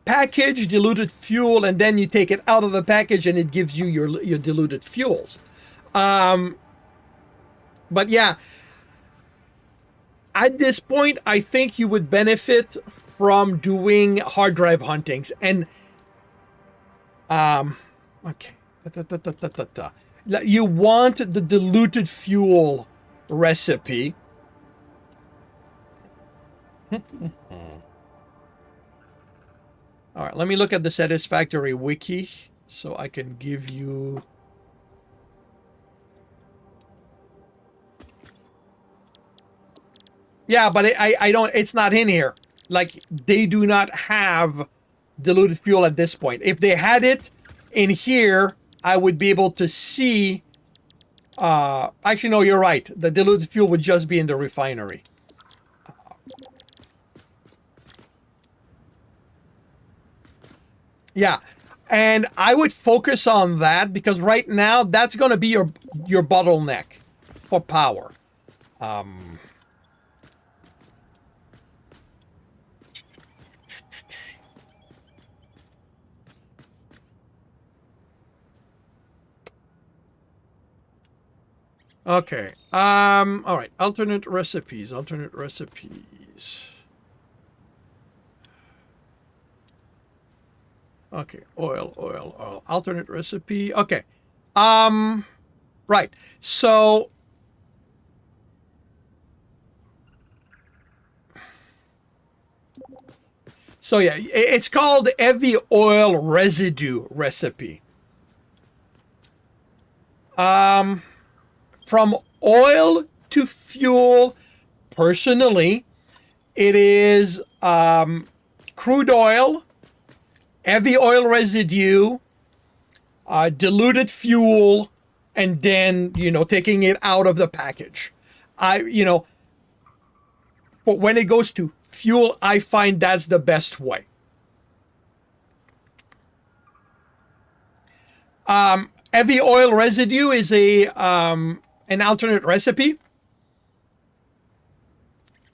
packaged diluted fuel, and then you take it out of the package and it gives you your diluted fuels. But yeah, at this point, I think you would benefit from doing hard drive huntings. And okay, you want the diluted fuel recipe. All right, let me look at the Satisfactory wiki so I can give you. Yeah, but I don't. It's not in here. Like, they do not have diluted fuel at this point. If they had it in here, I would be able to see. Actually, no, you're right. The diluted fuel would just be in the refinery. Yeah, and I would focus on that because right now that's going to be your bottleneck for power. Okay. All right. Alternate recipes. Okay. Oil. Alternate recipe. Okay. Right. So yeah, it's called heavy oil residue recipe. From oil to fuel, personally, it is crude oil, heavy oil residue, diluted fuel, and then, taking it out of the package. But when it goes to fuel, I find that's the best way. Heavy oil residue is an alternate recipe.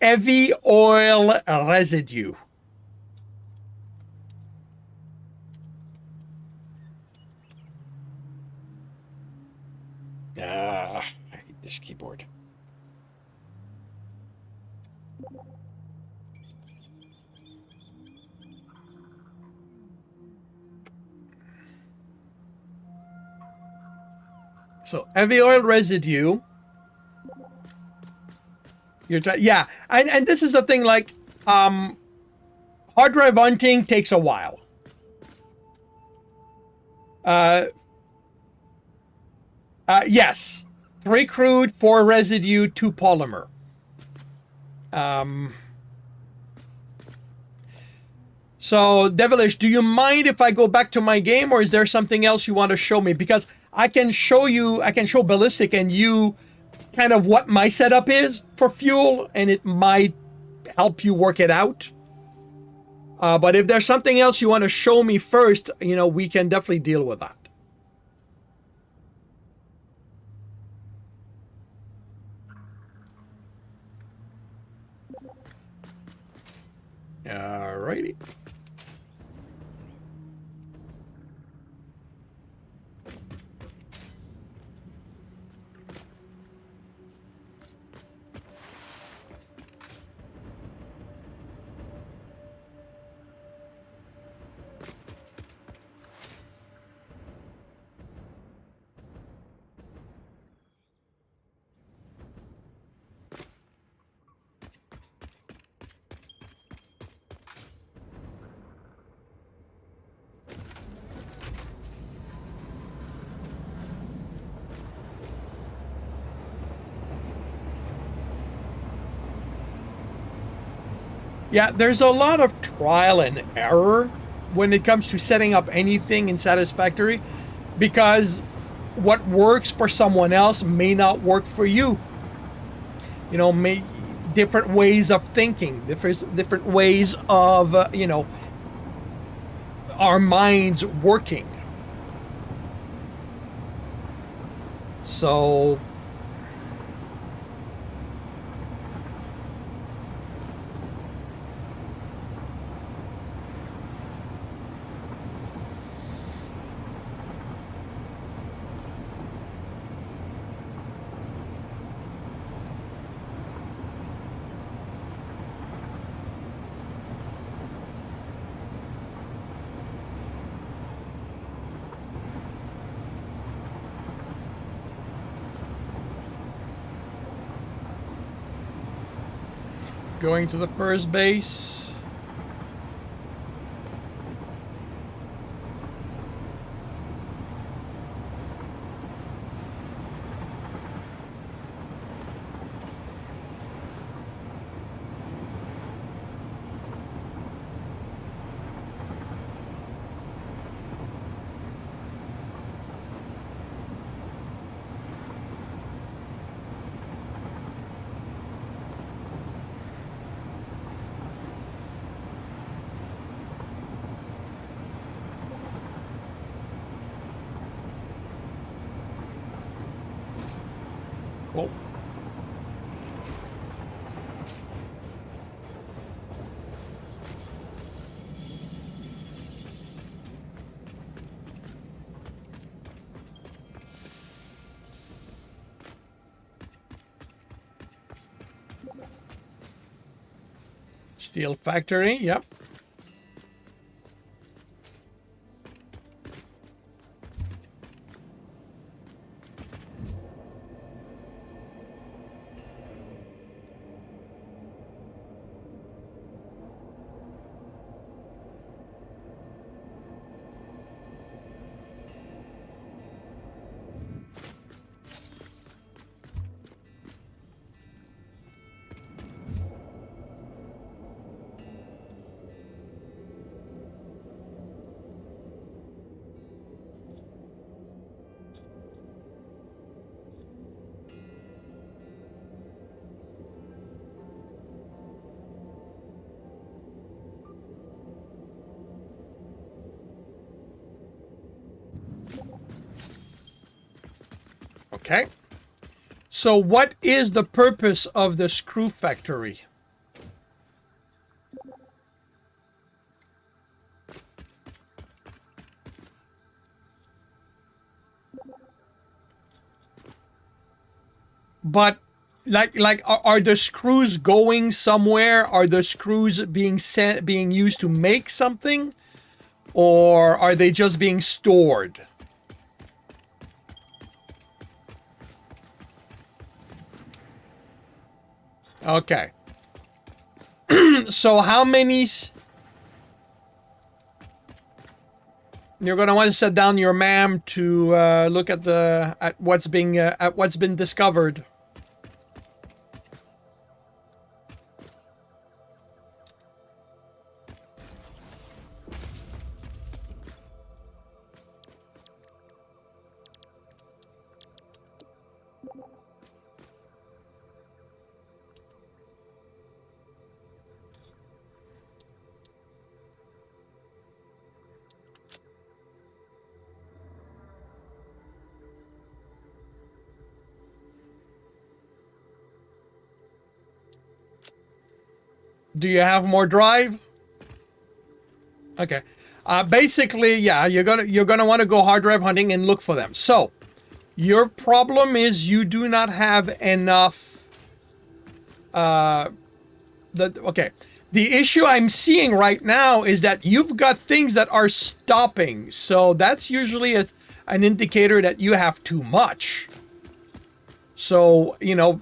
Heavy oil residue. I hate this keyboard. So heavy oil residue. Yeah, and this is the thing. Like, hard drive hunting takes a while. Yes, 3 crude, 4 residue, 2 polymer. So, Devilish, do you mind if I go back to my game, or is there something else you want to show me? Because I can show Ballistic and you kind of what my setup is for fuel, and it might help you work it out. But if there's something else you want to show me first, we can definitely deal with that. Alrighty. Yeah, there's a lot of trial and error when it comes to setting up anything in Satisfactory because what works for someone else may not work for you. You know, may different ways of thinking, different ways of our minds working. So going to the first base. Oh, steel factory. Yep. Okay. So what is the purpose of the screw factory? But are the screws going somewhere? Are the screws being used to make something, or are they just being stored? Okay. So how many? You're gonna want to set down your MAM to look at what's been discovered. Do you have more drive? Okay. Basically, yeah, you're gonna want to go hard drive hunting and look for them. So your problem is you do not have enough. Okay. The issue I'm seeing right now is that you've got things that are stopping. So that's usually an indicator that you have too much. So,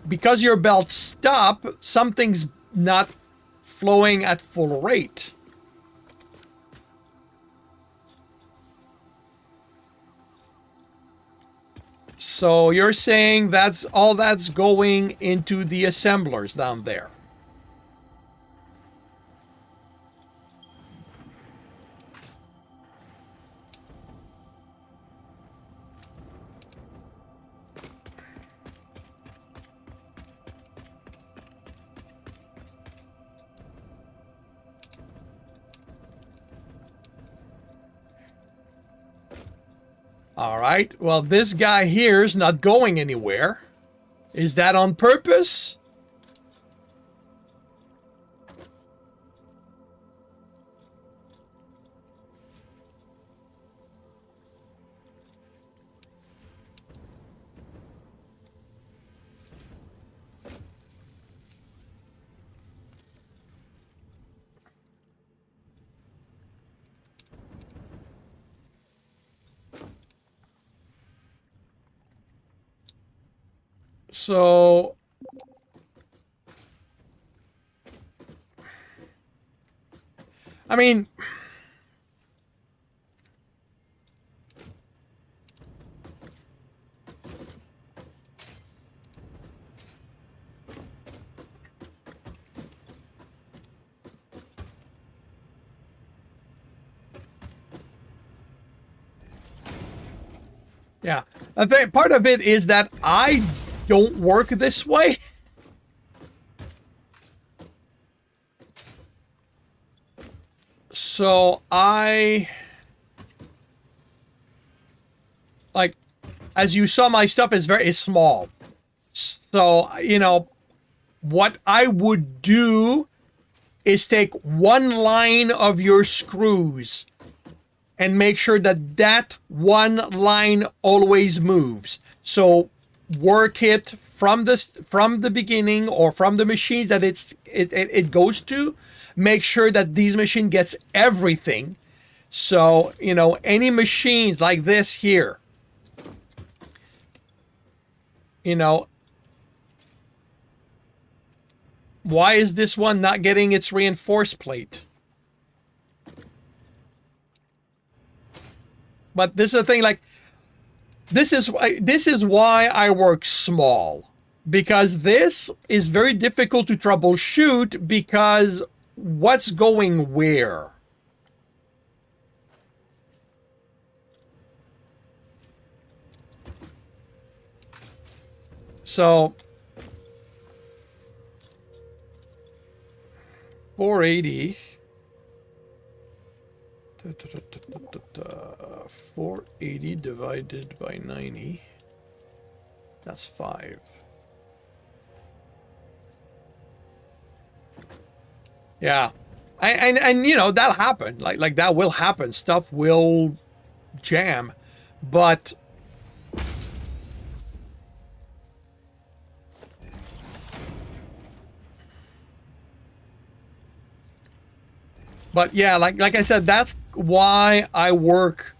because your belts stop, something's not flowing at full rate. So you're saying that's all that's going into the assemblers down there. All right. Well, this guy here is not going anywhere. Is that on purpose? So, I mean, yeah. I think part of it is that I don't work this way. So like, as you saw, my stuff is small. So, what I would do is take one line of your screws and make sure that that one line always moves. So work it from the beginning, or from the machines that it goes to. Make sure that these machine gets everything. So, any machines like this here, why is this one not getting its reinforced plate? But this is the thing, like, this is why I work small, because this is very difficult to troubleshoot, because what's going where? So 480. 480 divided by 90. That's 5. Yeah. And that'll happen. Like that will happen. Stuff will jam. But yeah, like I said, that's why I work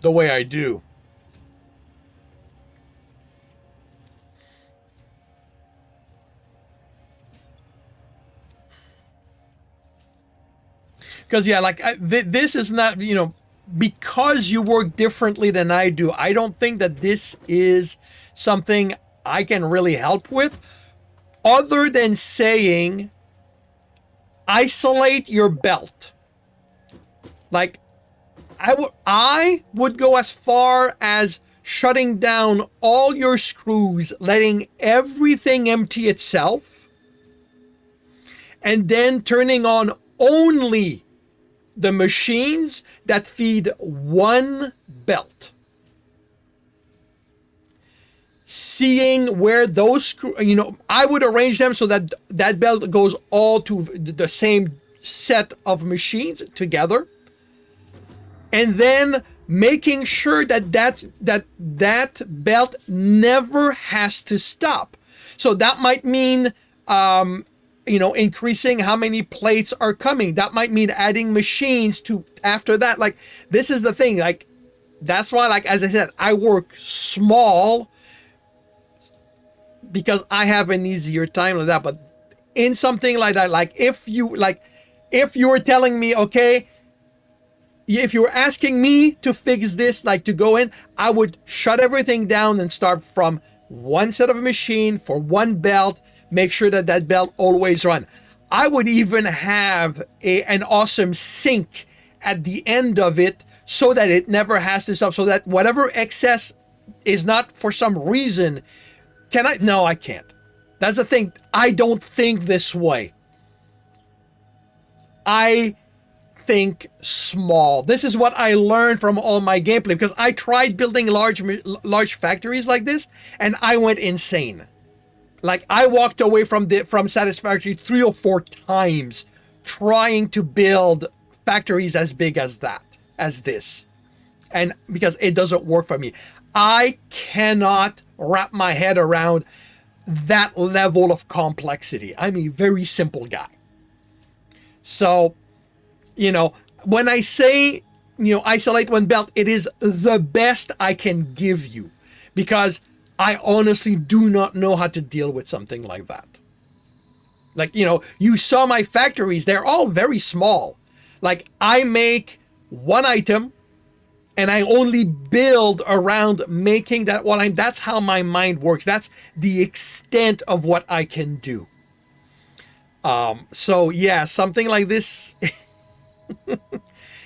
the way I do. Because, yeah, like, this is not, because you work differently than I do, I don't think that this is something I can really help with, other than saying, isolate your belt. Like, I would go as far as shutting down all your screws, letting everything empty itself, and then turning on only the machines that feed one belt. Seeing where those screws, I would arrange them so that that belt goes all to the same set of machines together, and then making sure that belt never has to stop. So that might mean increasing how many plates are coming. That might mean adding machines to after that. Like, this is the thing. Like, that's why, like, as I said, I work small, because I have an easier time with that. But in something like that, like, if you were telling me, okay, if you were asking me to fix this, like, to go in, I would shut everything down and start from one set of a machine for one belt. Make sure that that belt always run. I would even have an awesome sink at the end of it, so that it never has to stop, so that whatever excess is not, for some reason, no, I can't. That's the thing. I don't think this way. I think small. This is what I learned from all my gameplay, because I tried building large factories like this and I went insane. Like, I walked away from Satisfactory 3 or 4 times trying to build factories as big as this. And because it doesn't work for me. I cannot wrap my head around that level of complexity. I'm a very simple guy. So, when I say, isolate one belt, it is the best I can give you, because I honestly do not know how to deal with something like that. Like, you saw my factories, they're all very small. Like, I make one item and I only build around making that one item. That's how my mind works. That's the extent of what I can do. So yeah, something like this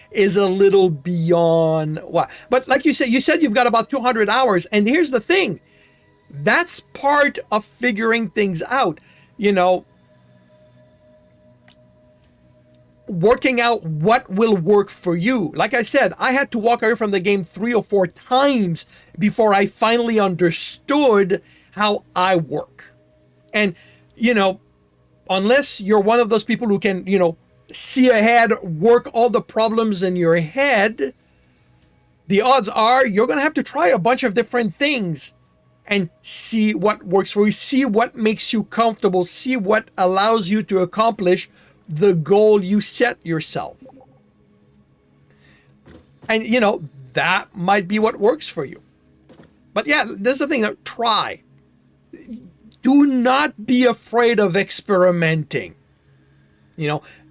is a little beyond what. But like you said you've got about 200 hours. And here's the thing. That's part of figuring things out. Working out what will work for you. Like I said, I had to walk away from the game 3 or 4 times before I finally understood how I work. And, unless you're one of those people who can, see ahead, work all the problems in your head, the odds are you're going to have to try a bunch of different things and see what works for you, see what makes you comfortable, see what allows you to accomplish the goal you set yourself. And, that might be what works for you. But yeah, that's the thing. Try. Do not be afraid of experimenting.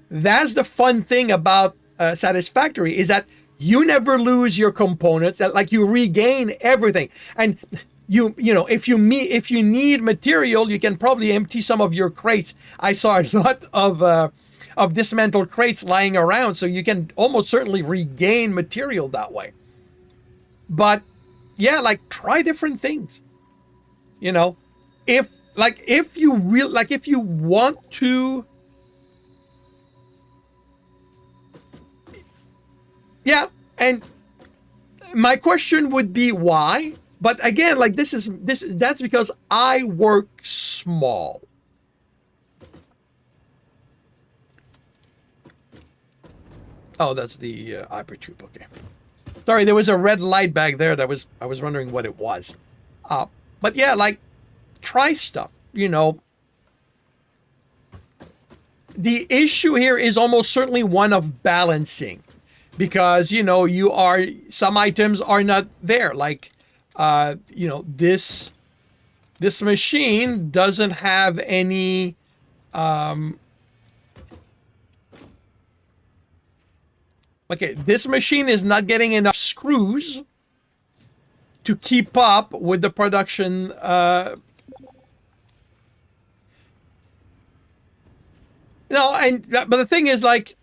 That's the fun thing about Satisfactory, is that you never lose your components. That, like, you regain everything. And if you need material, you can probably empty some of your crates. I saw a lot of dismantled crates lying around, so you can almost certainly regain material that way. But yeah, like, try different things. If you want to, yeah. And my question would be why? But again, like, that's because I work small. Oh, that's the hypertube. Okay. Sorry, there was a red light back there I was wondering what it was. But yeah, like, try stuff, The issue here is almost certainly one of balancing, because, some items are not there. Like, this machine doesn't have any, okay, this machine is not getting enough screws to keep up with the production. But the thing is, like,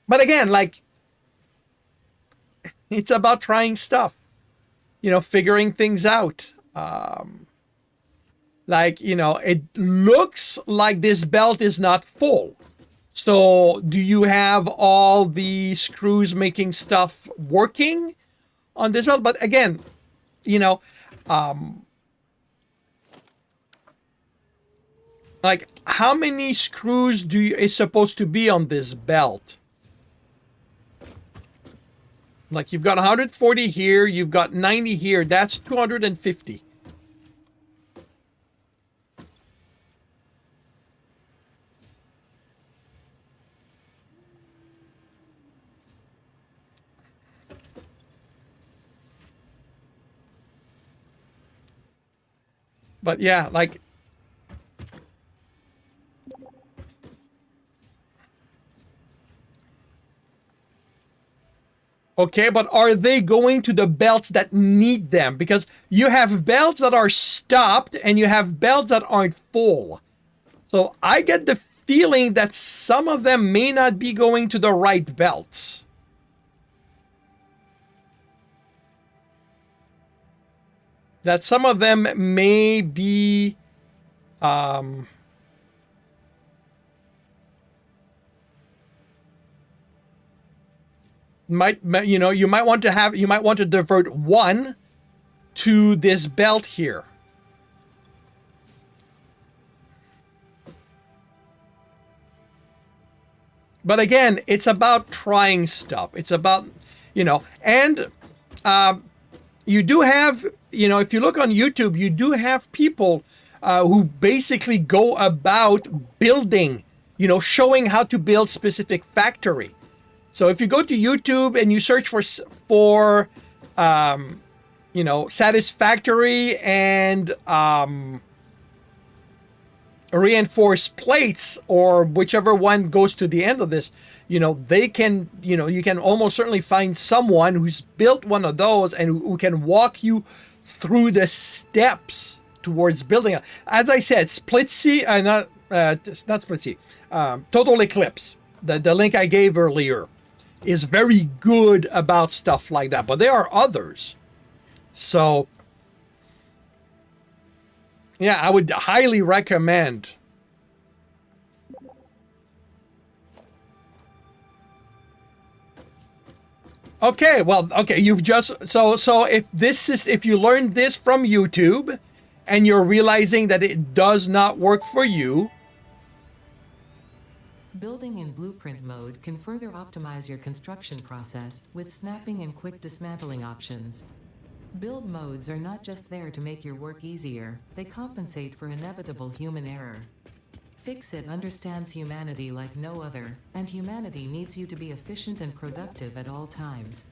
but again, like, it's about trying stuff, figuring things out. It looks like this belt is not full. So do you have all the screws making stuff working on this belt? But again, like, how many screws is supposed to be on this belt? Like, you've got 140 here, you've got 90 here. That's 250. But yeah, like, okay, but are they going to the belts that need them? Because you have belts that are stopped and you have belts that aren't full. So I get the feeling that some of them may not be going to the right belts. That some of them may be you might want to divert one to this belt here. But again, it's about trying stuff. It's about, and you do have, if you look on YouTube, you do have people who basically go about building, showing how to build specific factory. So if you go to YouTube and you search for Satisfactory and reinforced plates, or whichever one goes to the end of this, they can, you can almost certainly find someone who's built one of those and who can walk you through the steps towards building it. As I said, Split C, not Split C, Total Eclipse, the link I gave earlier, is very good about stuff like that, but there are others. So yeah, I would highly recommend. Okay, well, okay, you've just so if you learned this from YouTube and you're realizing that it does not work for you, building in blueprint mode can further optimize your construction process with snapping and quick dismantling options. Build modes are not just there to make your work easier, they compensate for inevitable human error. Fix-It understands humanity like no other, and humanity needs you to be efficient and productive at all times.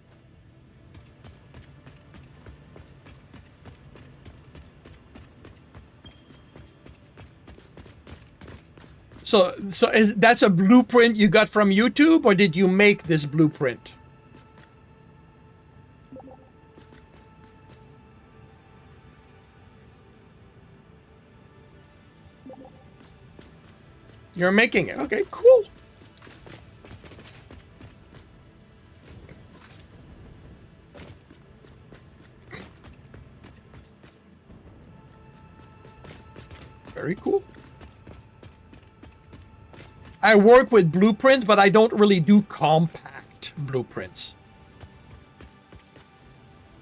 So that's a blueprint you got from YouTube, or did you make this blueprint? You're making it. Okay, cool. Very cool. I work with blueprints, but I don't really do compact blueprints.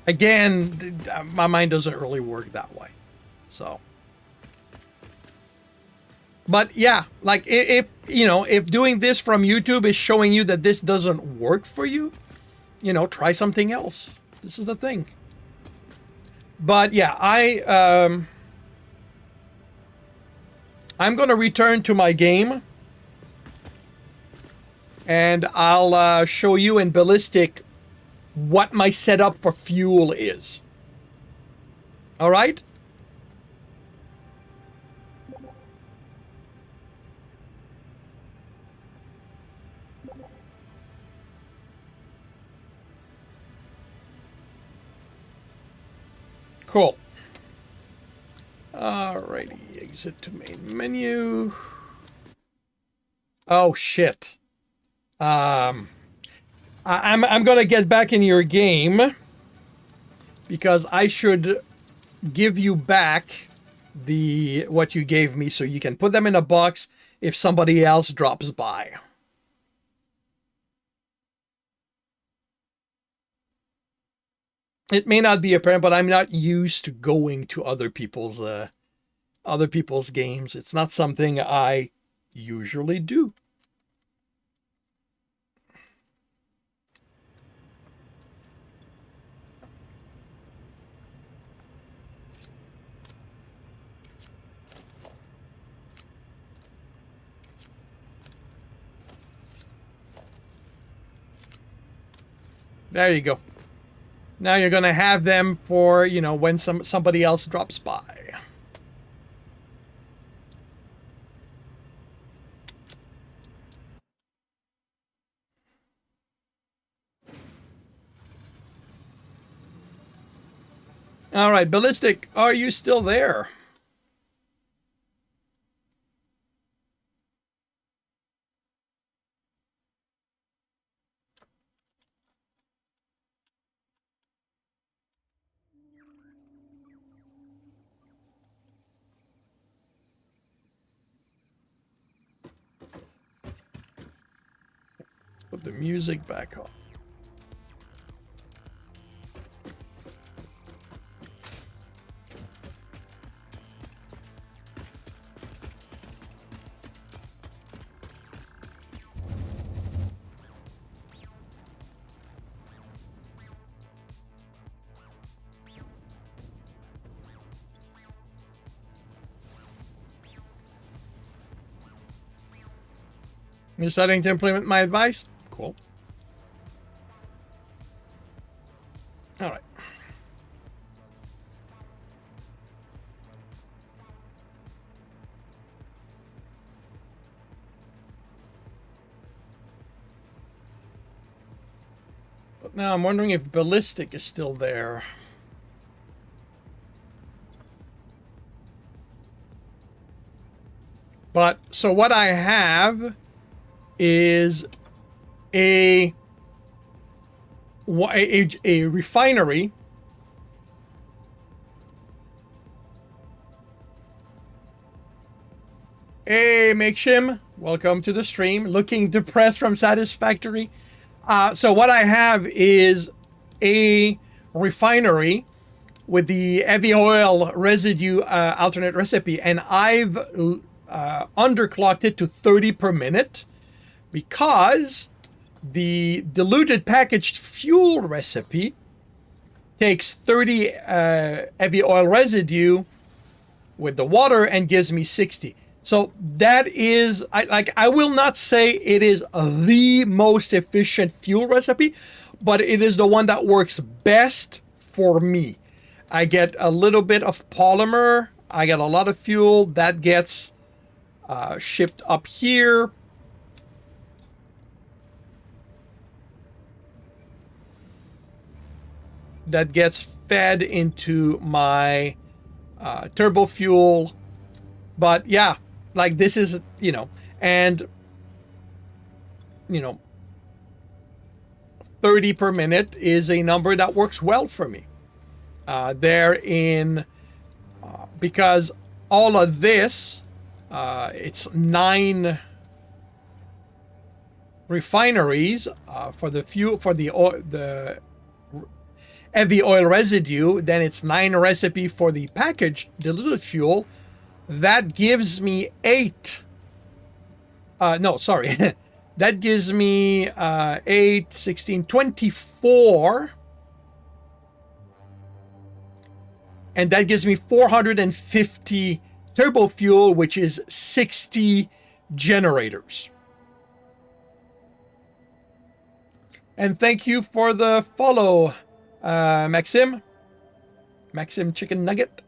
Again, my mind doesn't really work that way. So. But yeah, like if doing this from YouTube is showing you that this doesn't work for you, try something else. This is the thing. But yeah, I'm going to return to my game, and I'll show you in Ballistic what my setup for fuel is. All right? Cool. Alrighty, exit to main menu. Oh shit. I'm gonna get back in your game because I should give you back what you gave me so you can put them in a box if somebody else drops by. It may not be apparent, but I'm not used to going to other people's games. It's not something I usually do. There you go. Now you're going to have them for, when somebody else drops by. All right, Ballistic, are you still there? Put the music back on. You're starting to implement my advice? Cool. All right. But now I'm wondering if ballistic is still there. But so what I have is a refinery. Hey, Makeshim, welcome to the stream. Looking depressed from Satisfactory. So what I have is a refinery with the heavy oil residue alternate recipe, and I've underclocked it to 30 per minute because the diluted packaged fuel recipe takes 30 heavy oil residue with the water and gives me 60. So that is, I will not say it is the most efficient fuel recipe, but it is the one that works best for me. I get a little bit of polymer. I get a lot of fuel that gets shipped up here. That gets fed into my turbo fuel. But yeah, like this is, and 30 per minute is a number that works well for me. Because all of this, it's 9 refineries for the fuel, for the heavy oil residue, then it's 9 recipe for the packaged diluted fuel. That gives me 8. No, sorry. That gives me 8, 16, 24. And that gives me 450 turbo fuel, which is 60 generators. And thank you for the follow, Maxim Chicken Nugget.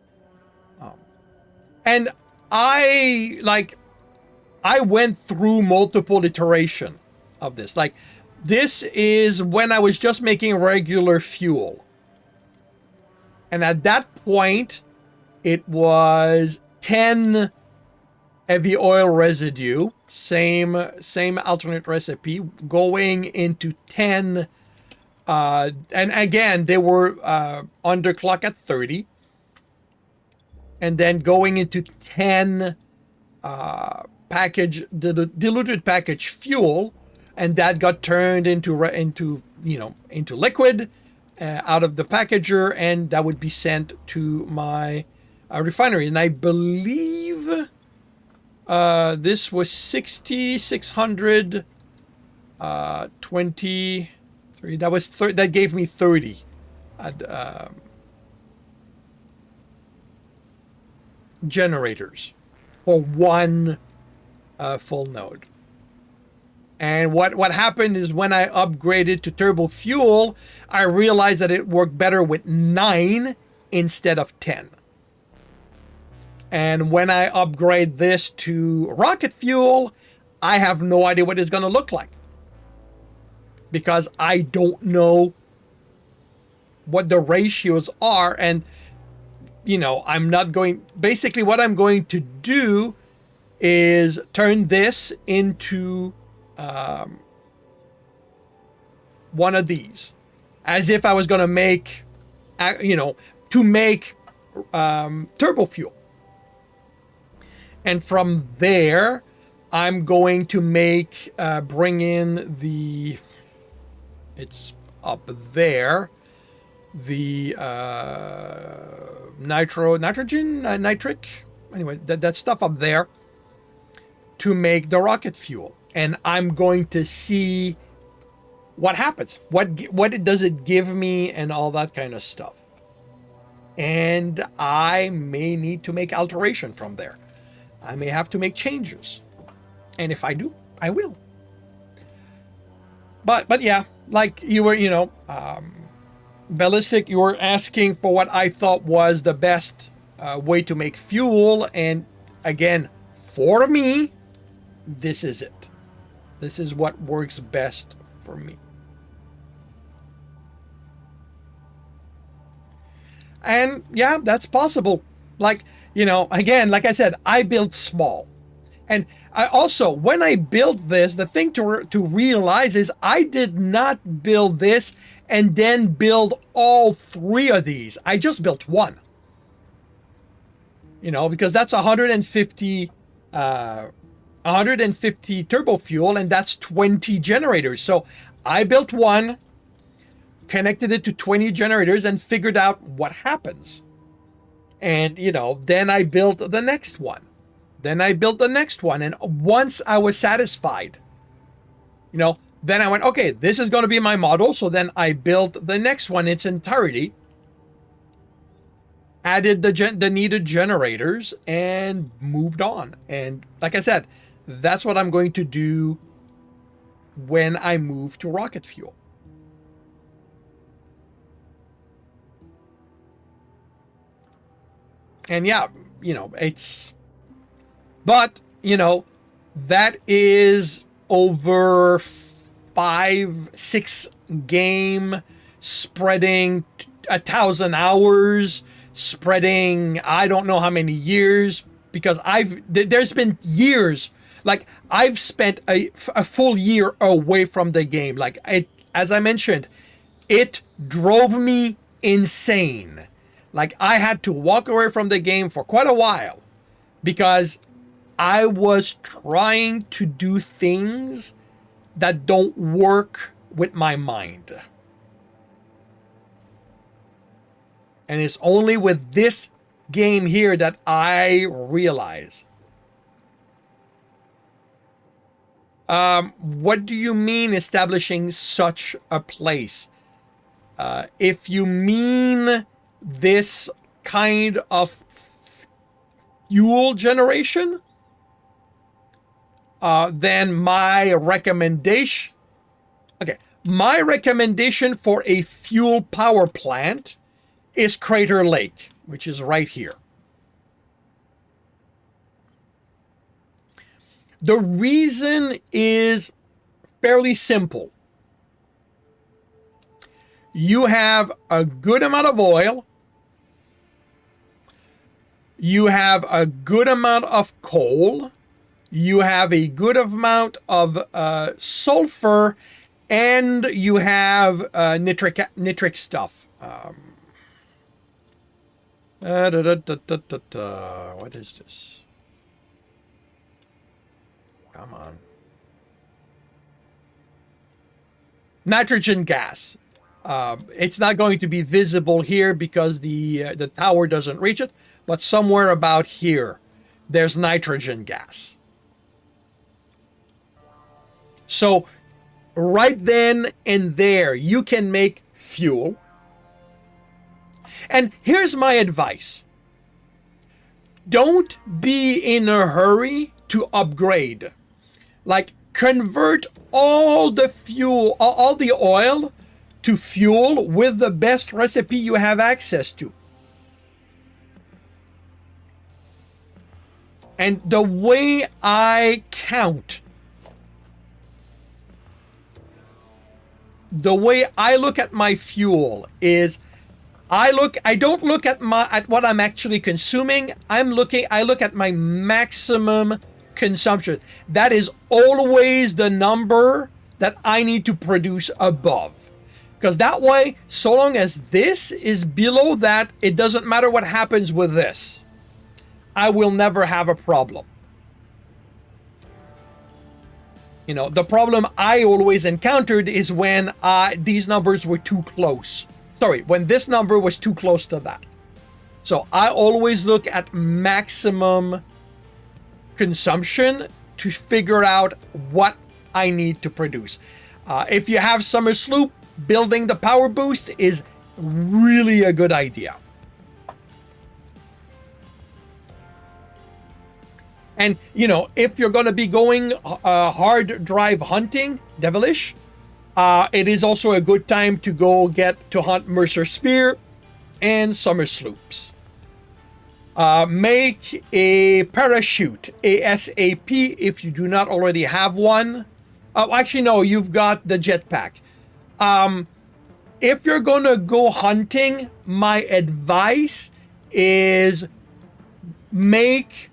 And I went through multiple iteration of this. Like, this is when I was just making regular fuel. And at that point, it was 10 heavy oil residue, same alternate recipe, going into 10. And again, they were underclock at 30. And then going into 10 diluted package fuel, and that got turned into liquid out of the packager, and that would be sent to my refinery. And I believe this was 6,600 23. That gave me 30 generators for one full node. And what happened is when I upgraded to turbo fuel, I realized that it worked better with 9 instead of 10. And when I upgrade this to rocket fuel, I have no idea what it's going to look like, because I don't know what the ratios are. And I'm not going, basically what I'm going to do is turn this into one of these, as if I was going to make, turbo fuel. And from there, I'm going to bring in it's up there, the nitric, anyway, that stuff up there, to make the rocket fuel. And I'm going to see what happens. What does it give me and all that kind of stuff. And I may need to make alteration from there. I may have to make changes. And if I do, I will. But yeah, like you were, Ballistic, you were asking for what I thought was the best way to make fuel. And again, for me, this is it. This is what works best for me. And yeah, that's possible. Like, again, like I said, I built small. And I also, when I built this, the thing to realize is I did not build this and then build all three of these. I just built one. Because that's 150 turbo fuel, and that's 20 generators. So I built one, connected it to 20 generators, and figured out what happens. And, then I built the next one. Then I built the next one. And once I was satisfied, then I went, okay, this is going to be my model. So then I built the next one in its entirety, added the needed generators, and moved on. And like I said, that's what I'm going to do when I move to rocket fuel. And yeah, that is over 5-6 game, spreading 1,000 hours, spreading I don't know how many years, because there's been years, like I've spent a full year away from the game. Like as I mentioned, it drove me insane. Like I had to walk away from the game for quite a while because I was trying to do things that don't work with my mind. And it's only with this game here that I realize. What do you mean establishing such a place? If you mean this kind of fuel generation, then my recommendation for a fuel power plant is Crater Lake, which is right here. The reason is fairly simple. You have a good amount of oil. You have a good amount of coal. You have a good amount of sulfur, and you have nitric stuff. What is this? Come on. Nitrogen gas. It's not going to be visible here because the tower doesn't reach it, but somewhere about here, there's nitrogen gas. So right then and there, you can make fuel. And here's my advice. Don't be in a hurry to upgrade. Like, convert all the fuel, all the oil to fuel with the best recipe you have access to. And the way I count, the way I look at my fuel is I don't look at what I'm actually consuming. I look at my maximum consumption. That is always the number that I need to produce above. Because that way, so long as this is below that, it doesn't matter what happens with this. I will never have a problem. The problem I always encountered is when these numbers were too close. Sorry, when this number was too close to that. So I always look at maximum consumption to figure out what I need to produce. If you have summer sloop, building the power boost is really a good idea. And, if you're going to be going hard drive hunting, devilish, It is also a good time to go get to hunt Mercer Sphere and Summer Sloops. Make a parachute ASAP if you do not already have one. Oh, actually, no, you've got the jetpack. If you're going to go hunting, my advice is make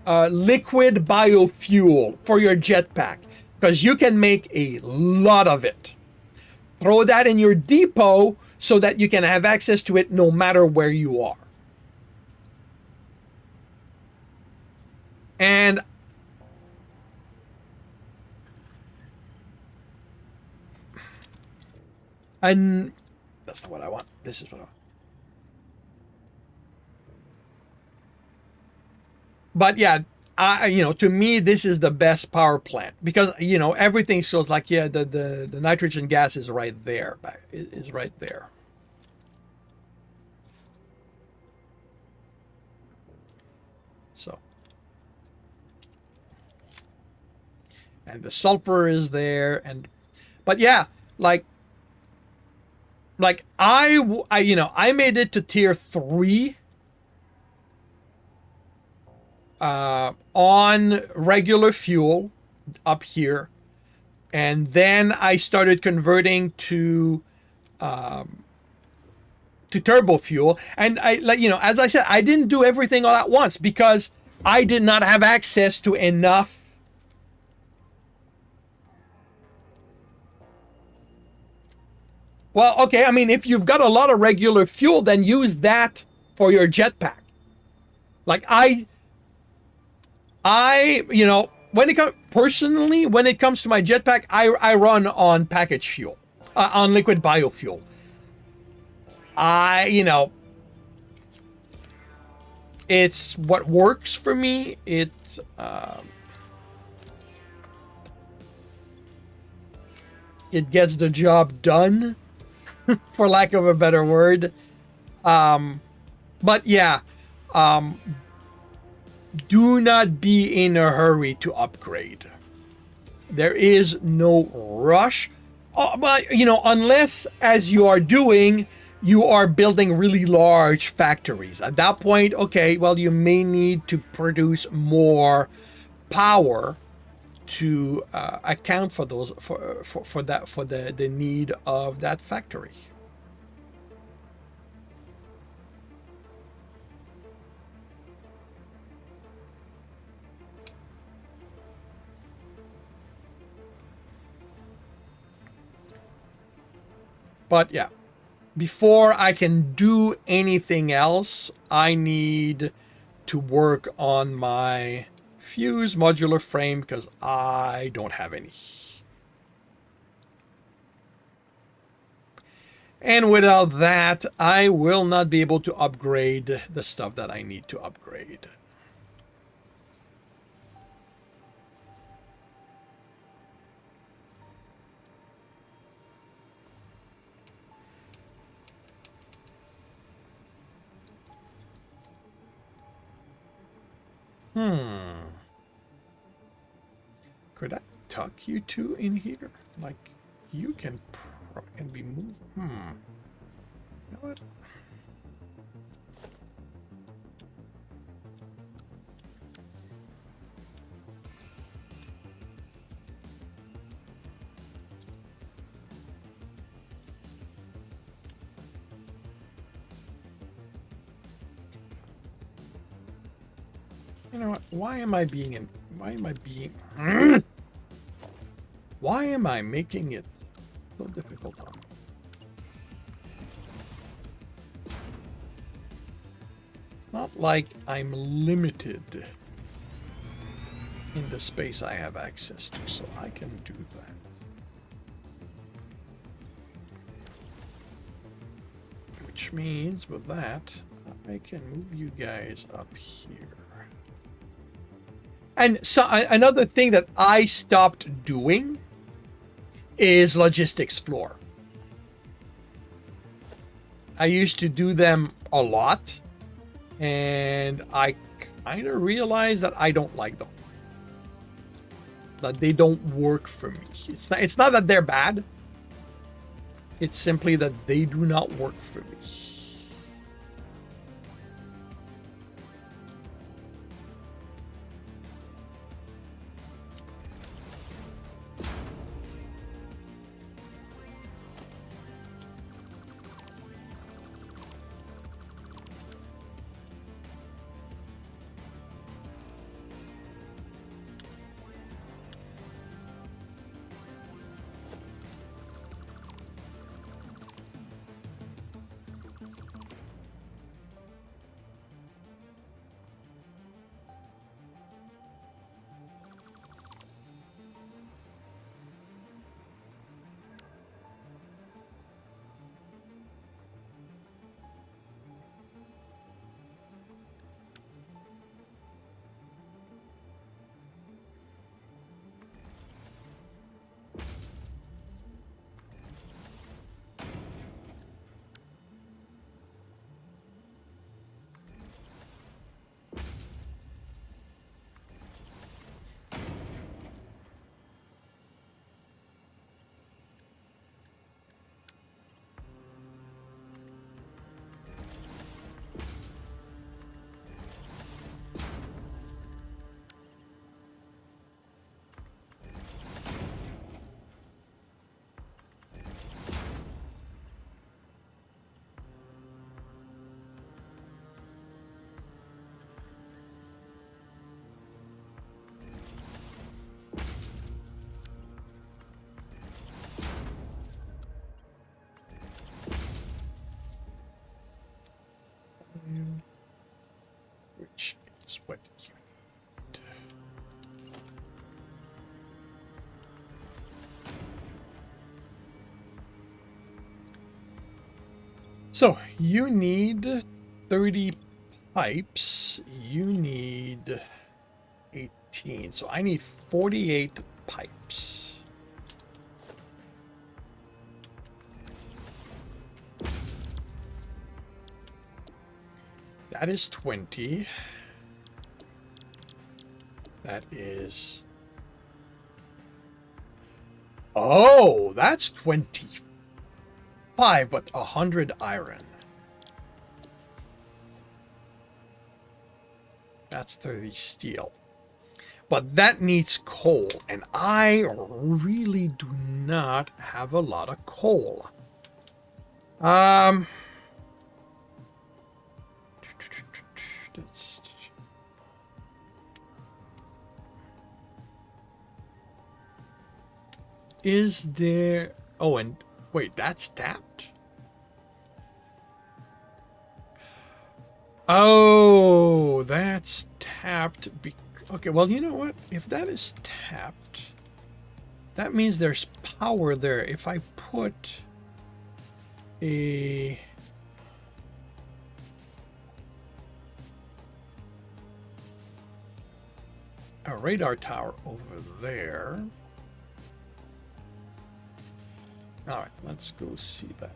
liquid biofuel for your jetpack, because you can make a lot of it. Throw that in your depot so that you can have access to it no matter where you are. And that's what I want. This is what I want. But yeah, to me, this is the best power plant, because everything feels like, yeah, the nitrogen gas is right there, is right there. So, and the sulfur is there, but yeah, like I made it to tier 3 on regular fuel up here, and then I started converting to turbo fuel. And as I said, I didn't do everything all at once because I did not have access to enough Well, okay, I mean, if you've got a lot of regular fuel, then use that for your jetpack. Like when it comes to my jetpack, I run on packaged fuel, on liquid biofuel. It's what works for me. It gets the job done, for lack of a better word. But yeah, do not be in a hurry to upgrade. There is no rush. But, unless, as you are doing, you are building really large factories. At that point, okay, well, you may need to produce more power to account for those for the need of that factory. But yeah, before I can do anything else, I need to work on my fuse modular frame because I don't have any. And without that, I will not be able to upgrade the stuff that I need to upgrade. Could I tuck you two in here? Like, you can be moved. You know what? You know what? Why am I making it so difficult? It's not like I'm limited in the space I have access to, so I can do that. Which means with that, I can move you guys up here. And so another thing that I stopped doing is logistics floor. I used to do them a lot, and I kind of realized that I don't like them. That they don't work for me. It's not that they're bad. It's simply that they do not work for me. Which is what you need. So you need 30 pipes. You need 18. So I need 48 pipes. That is 20. That is... Oh, that's 25, but 100 iron. That's 30 steel. But that needs coal, and I really do not have a lot of coal. Is there... Oh, and wait, that's tapped? Oh, that's tapped. Okay, well, you know what? If that is tapped, that means there's power there. If I put a... radar tower over there. All right, let's go see that.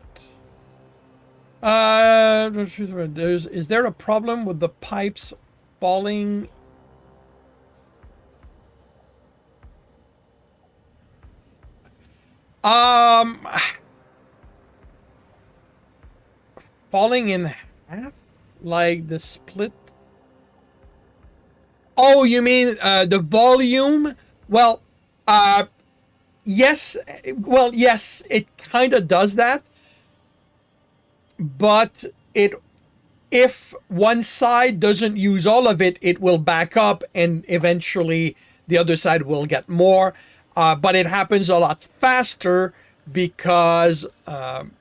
Is there a problem with the pipes falling? Falling in half? Like the split? Oh, you mean the volume? Well, yes. Well, yes, it kind of does that. But if one side doesn't use all of it, it will back up and eventually the other side will get more. But it happens a lot faster because the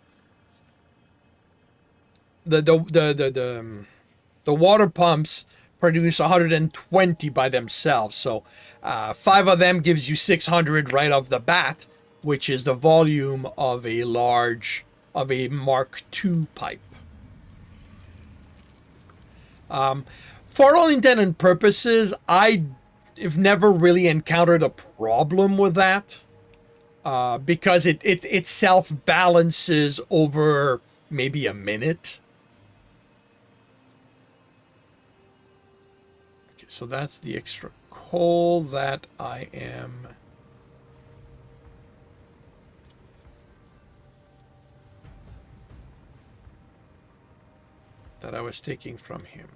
water pumps produce 120 by themselves. So 5 of them gives you 600 right off the bat, which is the volume of a Mark II pipe. For all intent and purposes, I've never really encountered a problem with that because it self-balances over maybe a minute. Okay, so that's the extra coal that I am... that I was taking from him.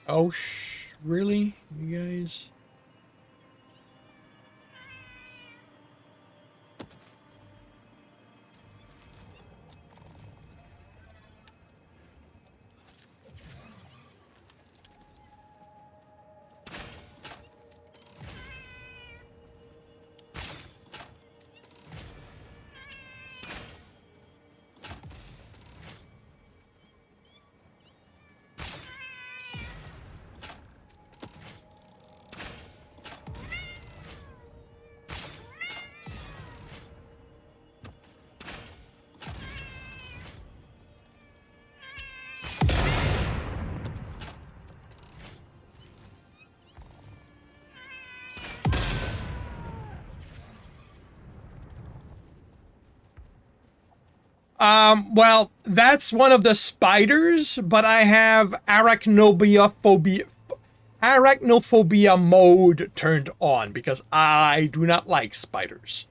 Oh, really, you guys? Well, that's one of the spiders, but I have arachnophobia mode turned on because I do not like spiders.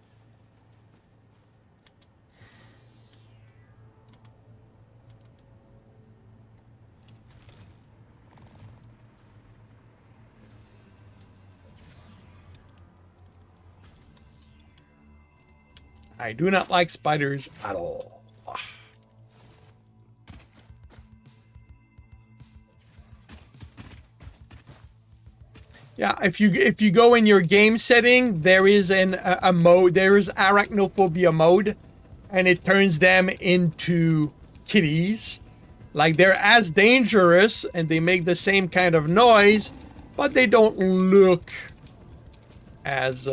I do not like spiders at all. Yeah, if you go in your game setting, there is a mode. There is arachnophobia mode, and it turns them into kitties. Like they're as dangerous, and they make the same kind of noise, but they don't look as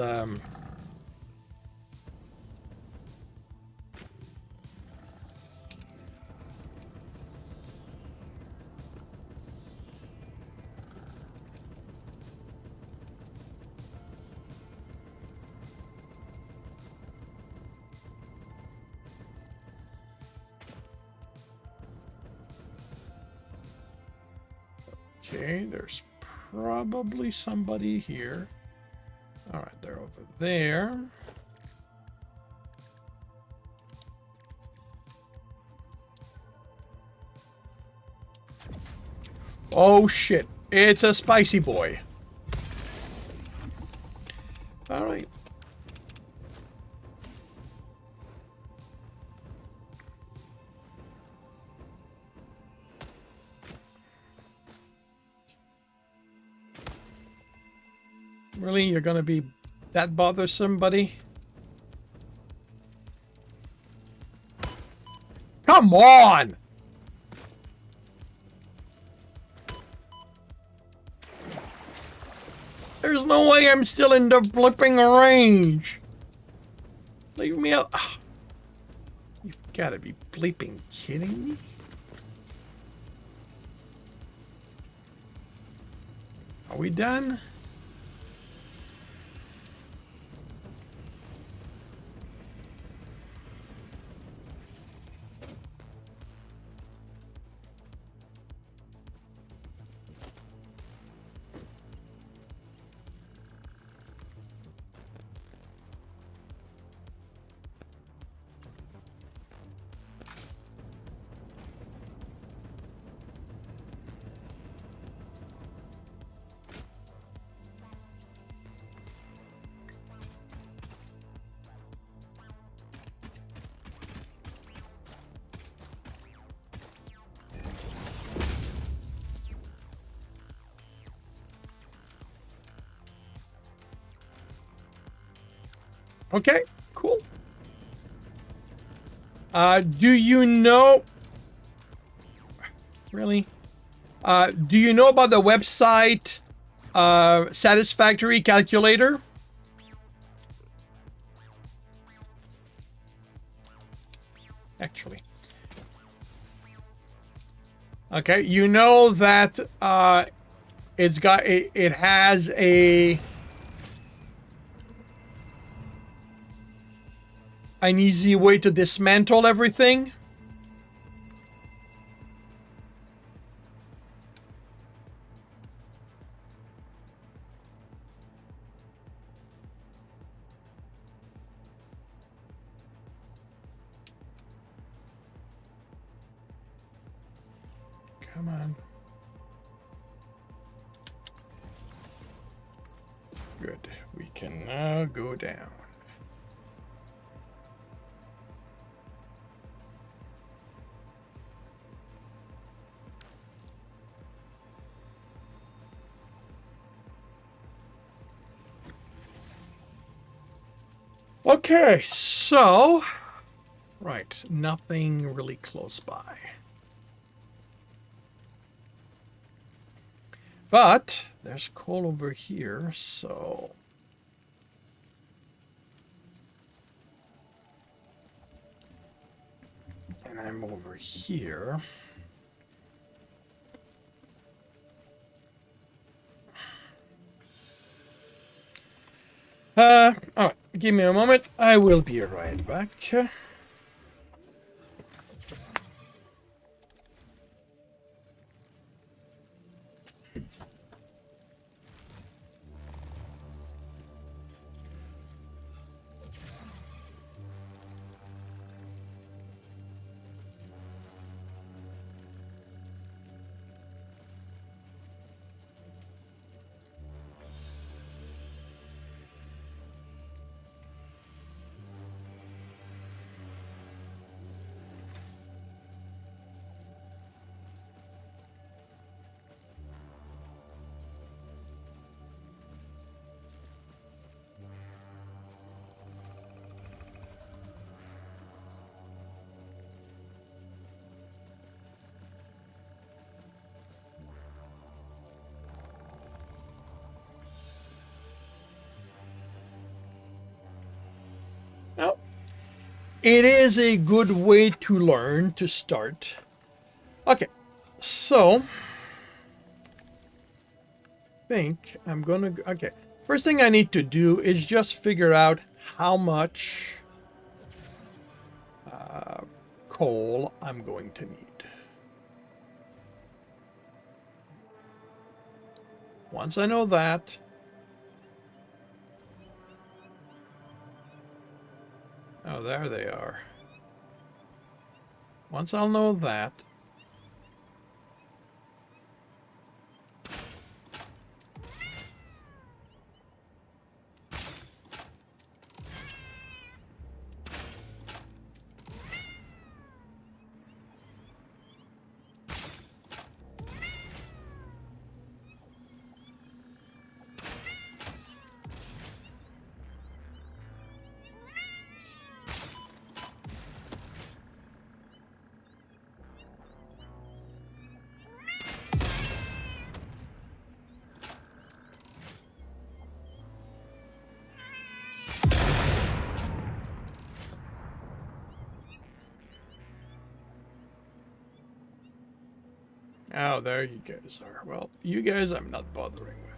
Okay, there's probably somebody here. All right, they're over there. Oh shit, it's a spicy boy. All right. Really? You're gonna be that bothersome, buddy? Come on! There's no way I'm still in the blipping range. Leave me out. You've gotta be bleeping kidding me. Are we done? Okay, cool. Do you know... Really? Do you know about the website Satisfactory calculator? Actually. Okay, you know that it has a an easy way to dismantle everything. Come on. Good. We can now go down. Okay, so, right, nothing really close by. But there's coal over here, so and I'm over here. All right, give me a moment. I will be right back. Now, it is a good way to learn to start. Okay, so I think I'm gonna. Okay, first thing I need to do is just figure out how much coal I'm going to need. Once I know that, oh, there they are. Once I'll know that, oh, there you guys are. Well, you guys I'm not bothering with.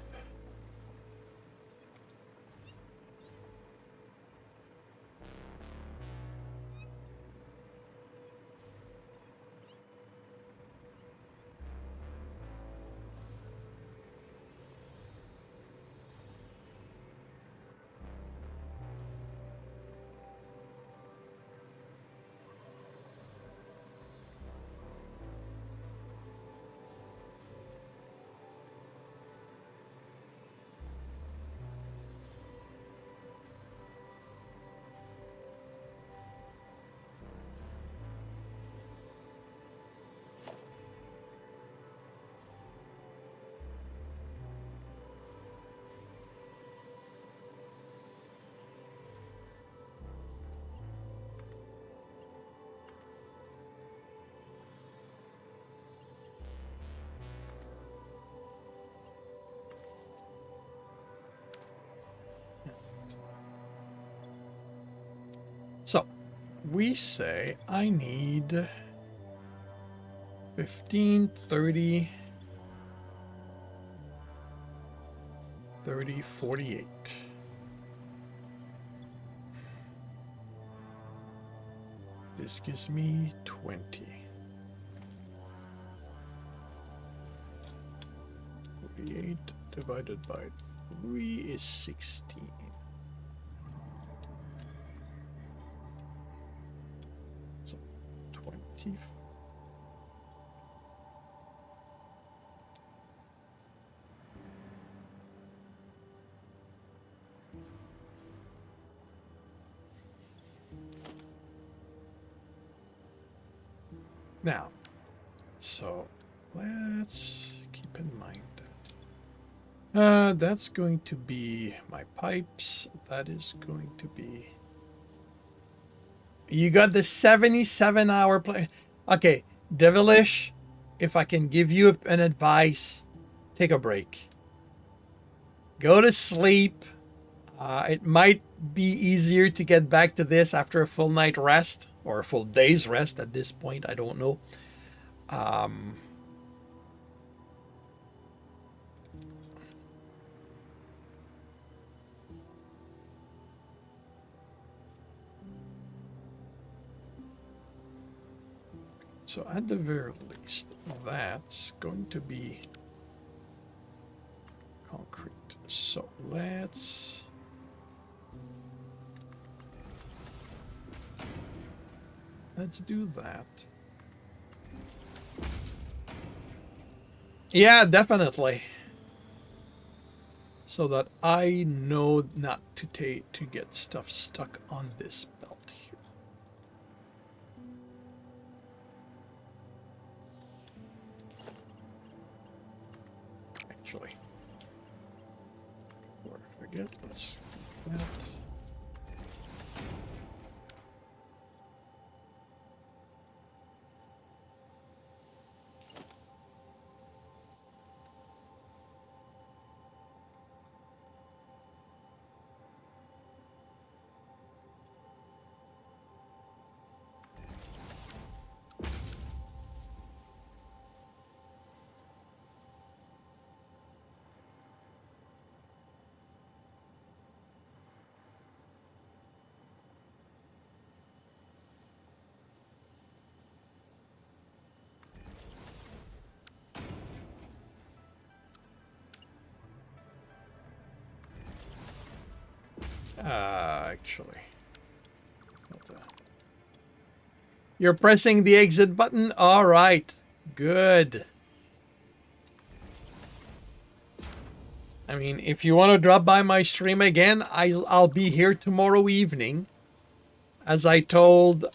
So, we say I need 15, 30, 30, 48. This gives me 20. 48 divided by 3 is 16. So 20. Now, so let's keep in mind that that's going to be my pipes. That is going to be. You got the 77-hour play. Okay, Devilish, if I can give you an advice, take a break. Go to sleep. It might be easier to get back to this after a full night rest or a full day's rest at this point. I don't know. So at the very least, that's going to be concrete. So let's do that. Yeah, definitely. So that I know not to get stuff stuck on this belt here. Actually, before I forget, let's do that. Actually. You're pressing the exit button? All right. Good. I mean, if you want to drop by my stream again, I'll be here tomorrow evening. As I told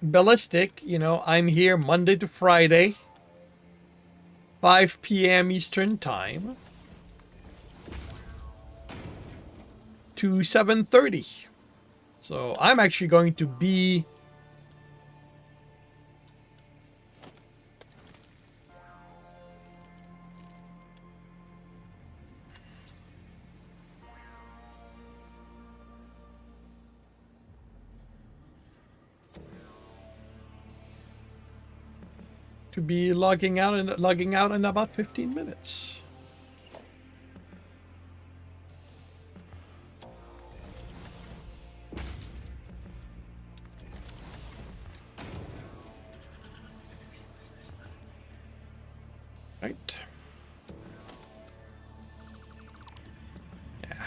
Ballistic, you know, I'm here Monday to Friday, 5 p.m. Eastern Time to 7:30. So I'm actually going to be logging out in about 15 minutes. Right. Yeah.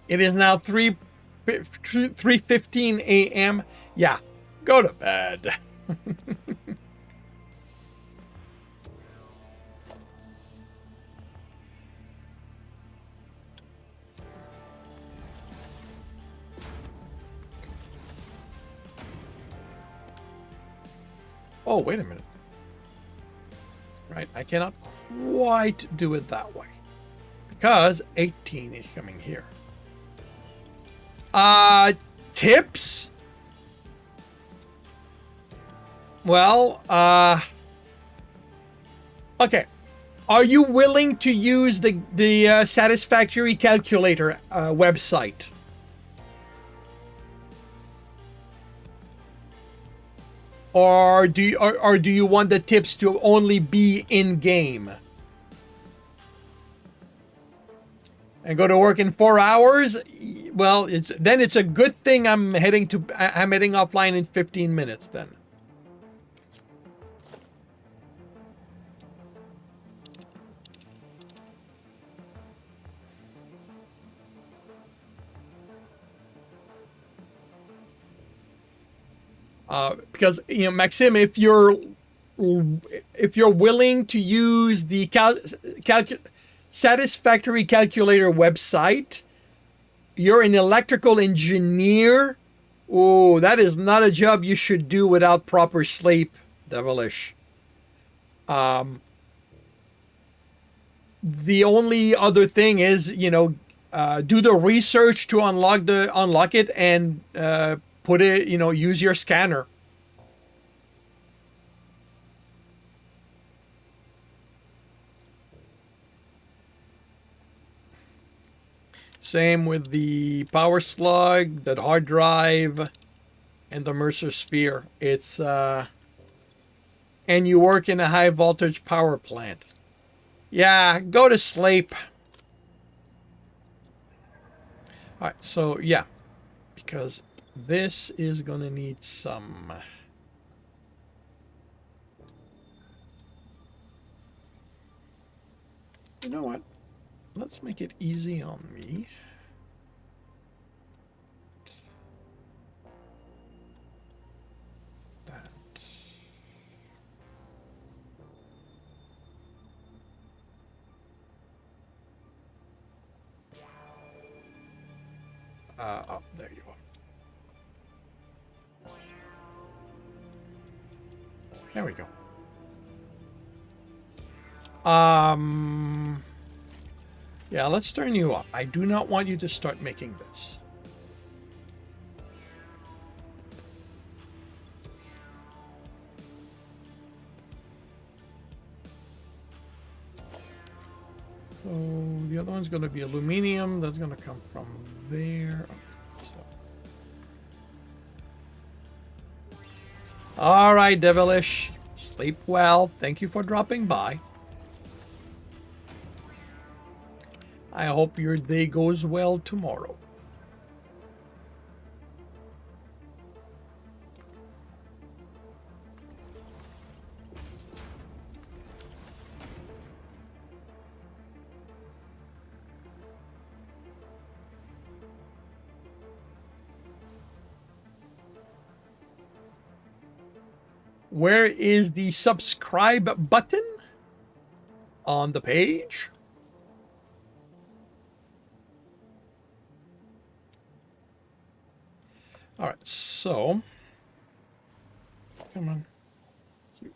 It is now 3:15 a.m. Yeah. Go to bed. Oh, wait a minute. Right, I cannot quite do it that way because 18 is coming here. Tips? Well, okay. Are you willing to use the Satisfactory calculator website? or do you want the tips to only be in game? And go to work in 4 hours? Well, it's a good thing I'm heading offline in 15 minutes then. Because Maxim, if you're willing to use the Satisfactory calculator website, you're an electrical engineer. Oh, that is not a job you should do without proper sleep, devilish. The only other thing is, do the research to unlock it and put it, use your scanner. Same with the power slug, the hard drive, and the Mercer sphere. It's and you work in a high voltage power plant. Yeah, go to sleep. All right, so yeah, because this is gonna need some. You know what? Let's make it easy on me. That. Oh, there you are. There we go. Yeah, let's turn you up. I do not want you to start making this. So the other one's going to be aluminum. That's going to come from there. Okay, so. All right, devilish. Sleep well. Thank you for dropping by. I hope your day goes well tomorrow. Where is the subscribe button on the page? All right, so come on. I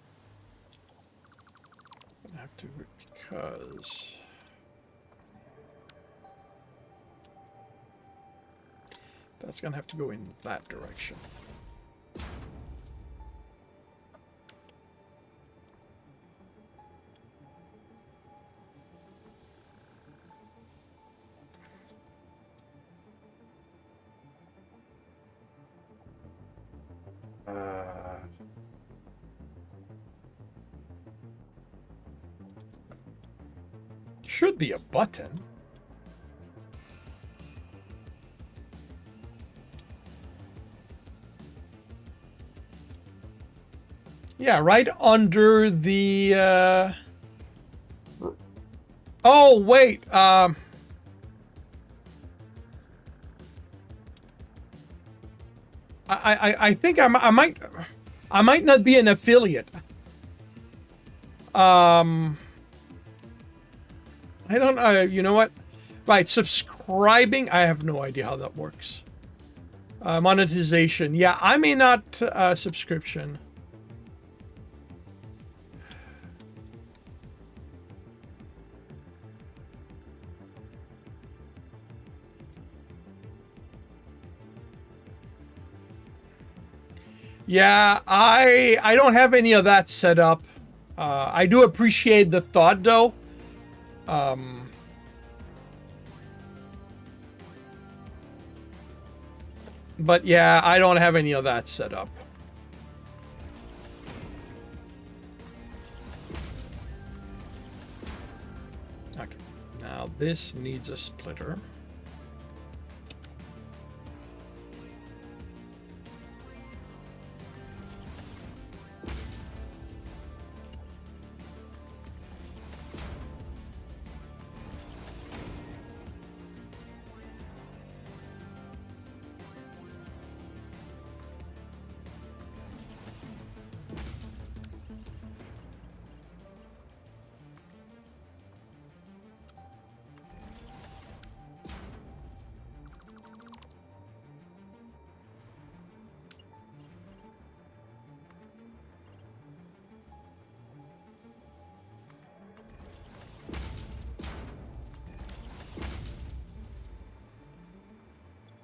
have to because that's gonna have to go in that direction. Should be a button. Yeah, right under the oh wait, I think I might not be an affiliate. I don't you know what? Right, subscribing, I have no idea how that works. Monetization. Yeah, I may not subscription. Yeah, I don't have any of that set up. I do appreciate the thought, though. But yeah, I don't have any of that set up. Now this needs a splitter.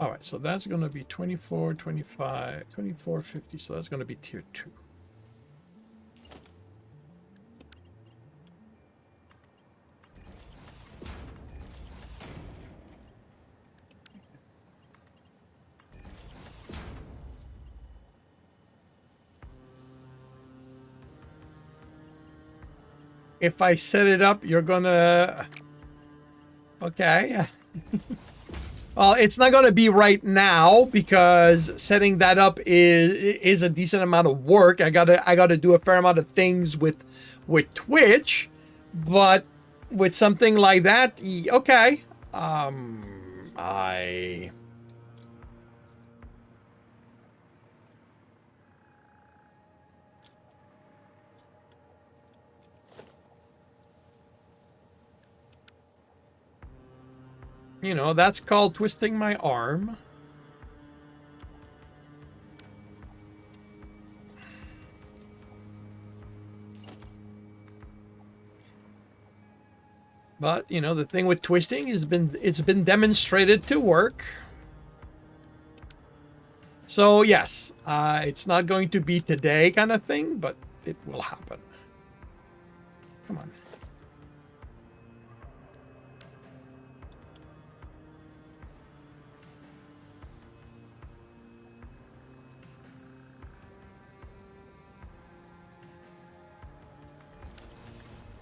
All right, so that's going to be 24, 25, 24, 50. So that's going to be tier 2. If I set it up, you're going to... Okay. Well, it's not going to be right now because setting that up is a decent amount of work. I gotta do a fair amount of things with Twitch, but with something like that, okay. You know, that's called twisting my arm. But, you know, the thing with twisting is it's been demonstrated to work. So, yes, it's not going to be today kind of thing, but it will happen. Come on.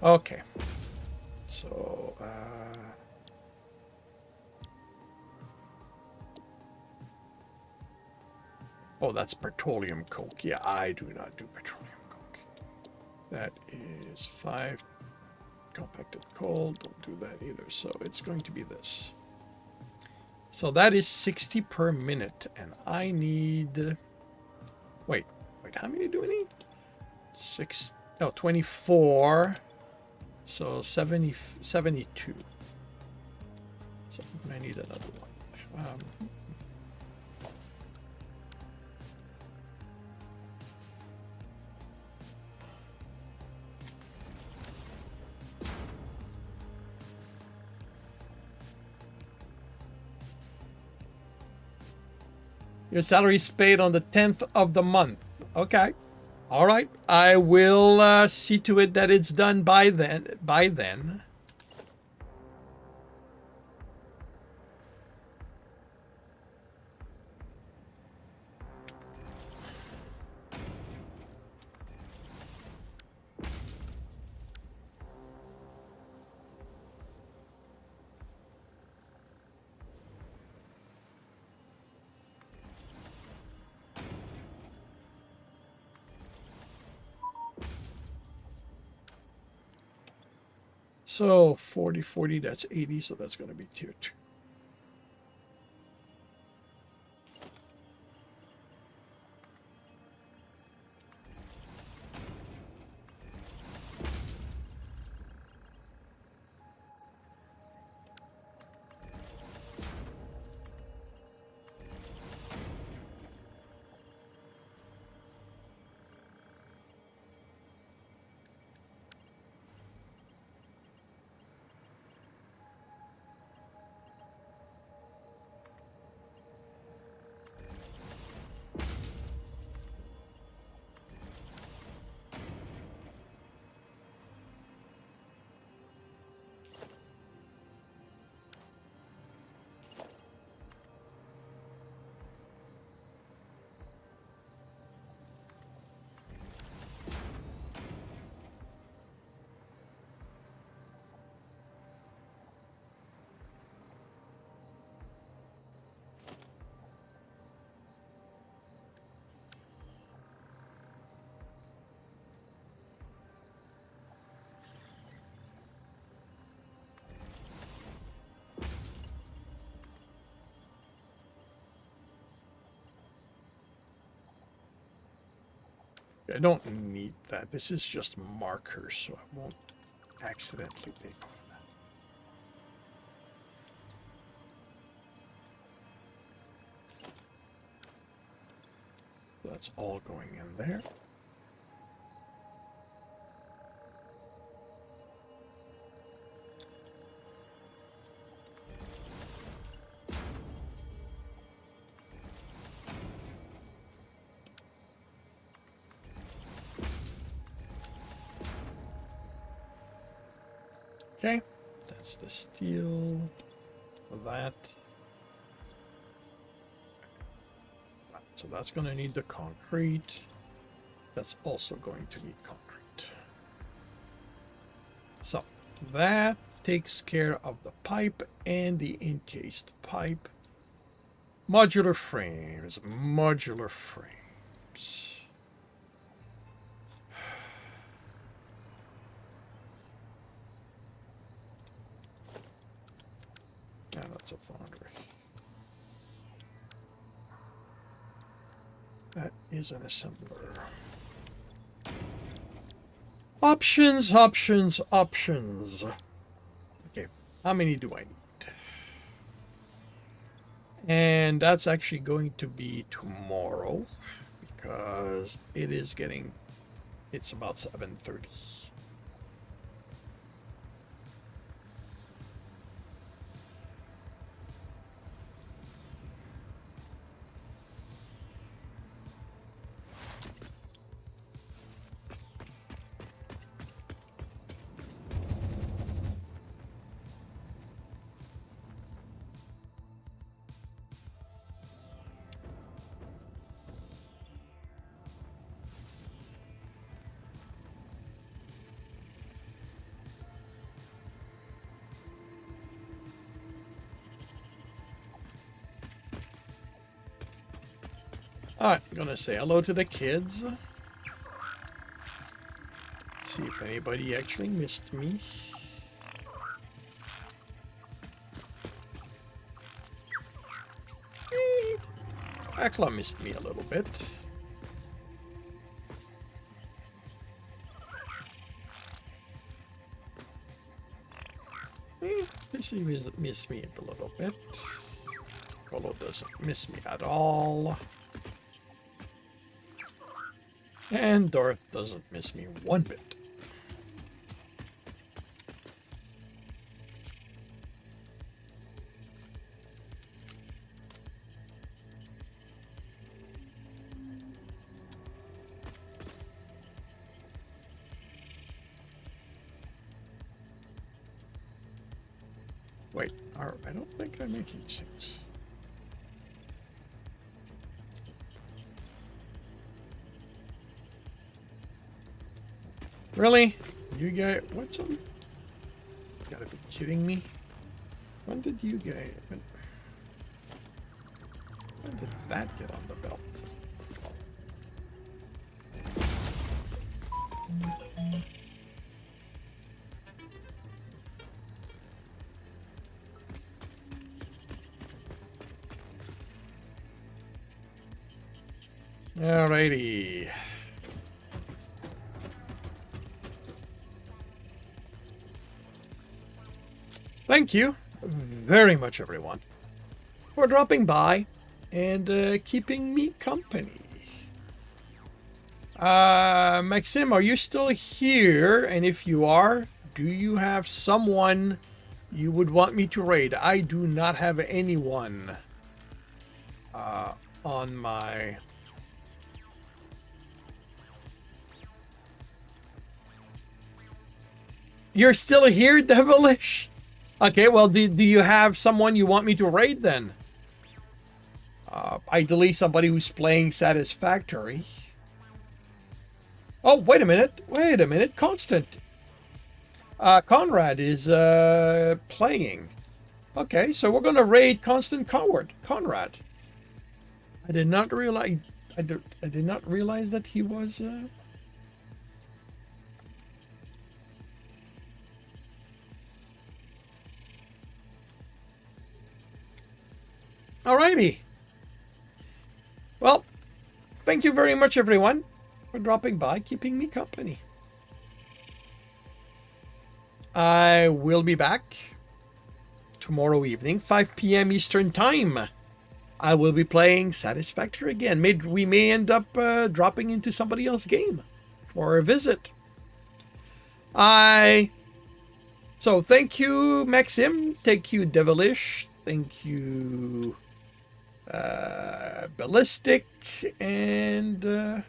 Okay. So, oh, that's petroleum coke. Yeah, I do not do petroleum coke. That is 5 compacted coal. Don't do that either. So it's going to be this. So that is 60 per minute. And I need... Wait, how many do we need? 24. So 72. So I need another one. Your salary is paid on the 10th of the month. Okay. All right. I will see to it that it's done by then. So 40, that's 80. So that's going to be tier 2. I don't need that. This is just markers, so I won't accidentally take off that. That's all going in there. Okay, that's the steel for that. So that's going to need the concrete. That's also going to need concrete. So that takes care of the pipe and the encased pipe. Modular frames, modular frames. Yeah, that's a foundry. That is an assembler. Options, options, options. Okay, how many do I need? And that's actually going to be tomorrow because it is getting, it's about 7:30. Alright, I'm gonna say hello to the kids. See if anybody actually missed me. Akla missed me a little bit. Missy miss me a little bit. Colo doesn't miss me at all. And Darth doesn't miss me one bit. Wait, I don't think I'm making sense. Really? You guys, what's on? You gotta be kidding me. When did you guys, when did that get on the belt? Alrighty. Thank you very much, everyone, for dropping by and keeping me company. Maxim, are you still here? And if you are, do you have someone you would want me to raid? I do not have anyone on my... You're still here, Devilish? Okay, well, do you have someone you want me to raid then? Ideally, somebody who's playing Satisfactory. Oh, wait a minute. Constant. Conrad is playing. Okay, so we're gonna raid Constant Conrad. I did not realize. I did not realize that he was. Alrighty. Well, thank you very much, everyone. for dropping by, keeping me company. I will be back tomorrow evening, 5 p.m. Eastern Time. I will be playing Satisfactory again. We may end up dropping into somebody else's game for a visit. So thank you, Maxim. Thank you, Devilish. Thank you, Ballistic, and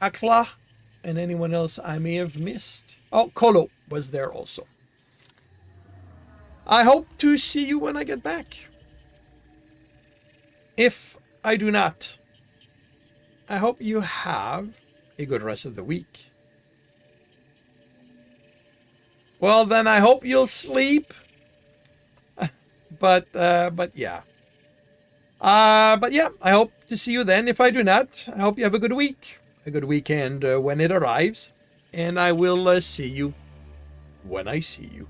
Akla, and anyone else I may have missed. Oh, Kolo was there also. I hope to see you when I get back. If I do not, I hope you have a good rest of the week. Well, then I hope you'll sleep. But yeah. But yeah, I hope to see you then. If I do not, I hope you have a good week, a good weekend when it arrives. And I will see you when I see you.